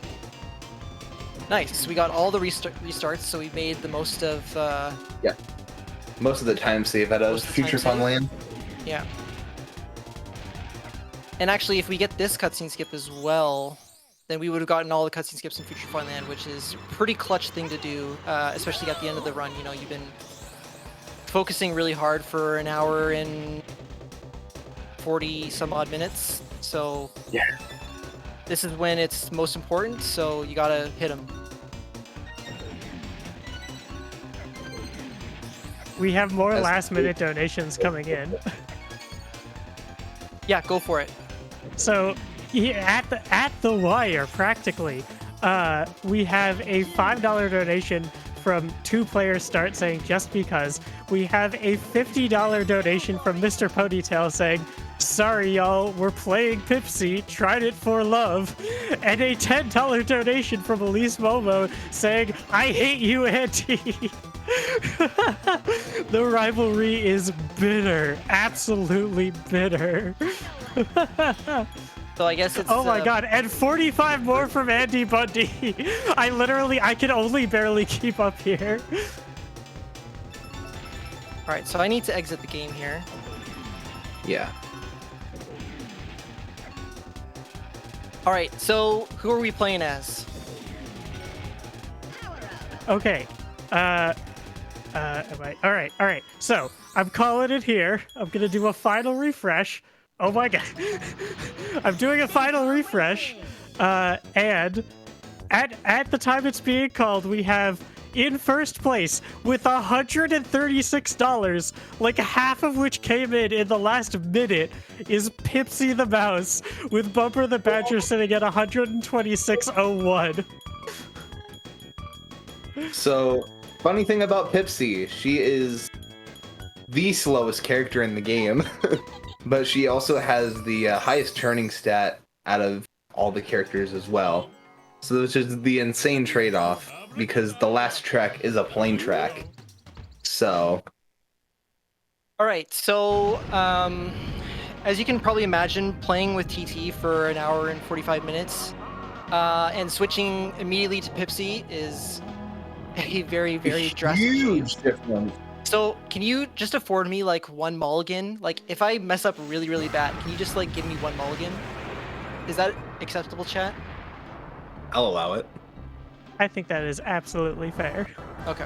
Nice, we got all the restarts, so we made the most of... Yeah. Most of the time save out of Most of the Future time Funland. Yeah. And actually, if we get this cutscene skip as well, then we would have gotten all the cutscene skips in Future Funland, which is a pretty clutch thing to do, especially at the end of the run. You know, you've been focusing really hard for an hour and 40 some odd minutes, so Yeah. this is when it's most important, so you gotta hit them. We have more That's last-minute donations coming in. Yeah, go for it. So, yeah, at the wire, practically, we have a $5 donation from 2 Player Start saying just because. We have a $50 donation from Mr. Ponytail saying, sorry y'all, we're playing Pipsy, tried it for love. And a $10 donation from Elise Momo saying, I hate you, Auntie. The rivalry is bitter, absolutely bitter. So I guess it's... Oh my god, and 45 more from Andy Bundy. I can only barely keep up here. Alright, so I need to exit the game here. Yeah. Alright, so who are we playing as? Okay. Alright. So, I'm calling it here. I'm gonna do a final refresh. Oh my god. I'm doing a final refresh. And at the time it's being called, we have in first place with $136, like half of which came in the last minute, is Pipsy the Mouse, with Bumper the Badger sitting at $126.01. So, funny thing about Pipsy, she is the slowest character in the game, but she also has the highest turning stat out of all the characters as well. So which is the insane trade-off, because the last track is a plane track. So... Alright, so, as you can probably imagine, playing with TT for an hour and 45 minutes, and switching immediately to Pipsy is a very, very drastic huge difference. So, can you just afford me, like, one mulligan? Like, if I mess up really, really bad, can you just, like, give me one mulligan? Is that acceptable, chat? I'll allow it. I think that is absolutely fair. Okay.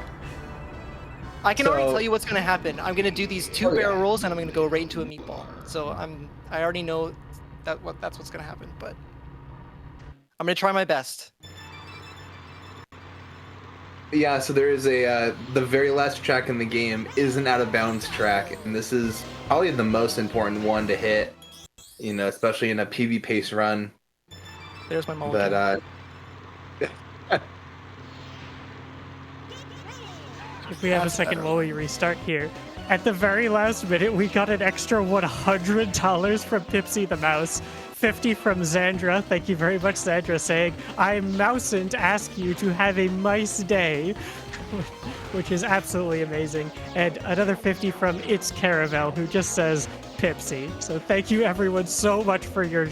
I can already tell you what's gonna happen. I'm gonna do these 2 barrel rolls, and I'm gonna go right into a meatball. So I already know that's what's gonna happen, but I'm gonna try my best. Yeah, so there is the very last track in the game is an out of bounds track, and this is probably the most important one to hit, you know, especially in a PV pace run. There's my mulligan. But If we have a second while we restart here. At the very last minute, we got an extra $100 from Pipsy the Mouse. 50 from Xandra. Thank you very much, Xandra, saying, I mousen't ask you to have a nice day. Which is absolutely amazing. And another 50 from It's Caravel, who just says Pipsy. So thank you everyone so much for your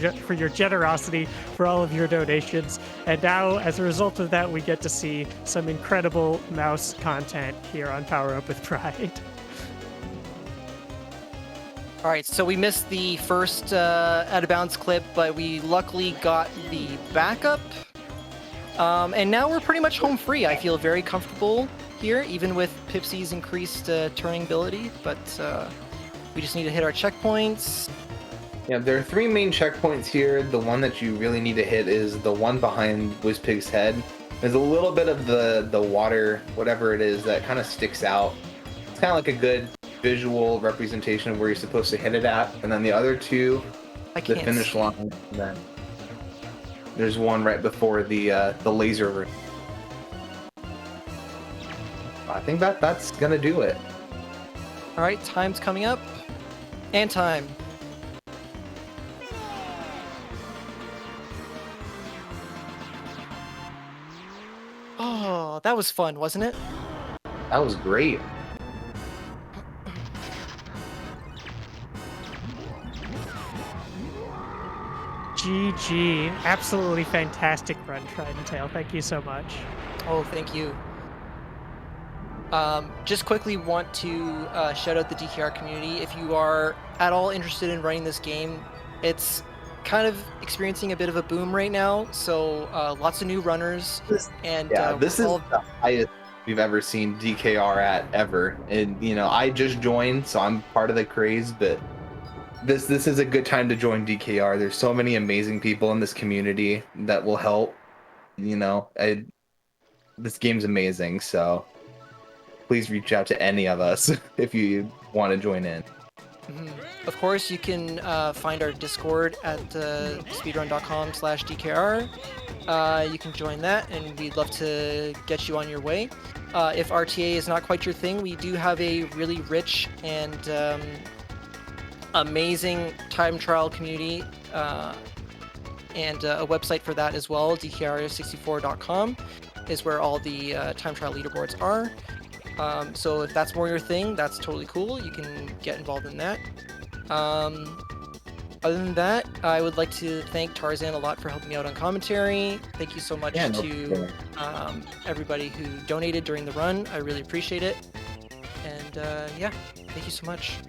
generosity, for all of your donations. And now, as a result of that, we get to see some incredible mouse content here on Power Up with Pride. Alright, so we missed the first out of bounds clip, but we luckily got the backup. And now we're pretty much home free. I feel very comfortable here, even with Pipsy's increased turning ability, but we just need to hit our checkpoints. Yeah, there are 3 main checkpoints here. The one that you really need to hit is the one behind Wizpig's head. There's a little bit of the water, whatever it is, that kind of sticks out. It's kind of like a good visual representation of where you're supposed to hit it at. And then the other 2, the finish line. And then there's one right before the laser room. I think that's gonna do it. All right, time's coming up, and time. Oh, that was fun, wasn't it? That was great. GG. Absolutely fantastic run, Tridenttail. Thank you so much. Oh, thank you. Just quickly want to shout out the DKR community. If you are at all interested in running this game, it's kind of experiencing a bit of a boom right now. So lots of new runners, and this is the highest we've ever seen DKR at ever. And you know, I just joined, so I'm part of the craze, but this is a good time to join DKR. There's so many amazing people in this community that will help. You know, this game's amazing, so please reach out to any of us if you want to join in. Of course, you can find our Discord at speedrun.com/DKR. You can join that, and we'd love to get you on your way. If RTA is not quite your thing, we do have a really rich and amazing time trial community and a website for that as well. DKR64.com is where all the time trial leaderboards are. So if that's more your thing, that's totally cool. You can get involved in that. Other than that, I would like to thank Tarzan a lot for helping me out on commentary. Thank you so much to everybody who donated during the run. I really appreciate it. And yeah, thank you so much.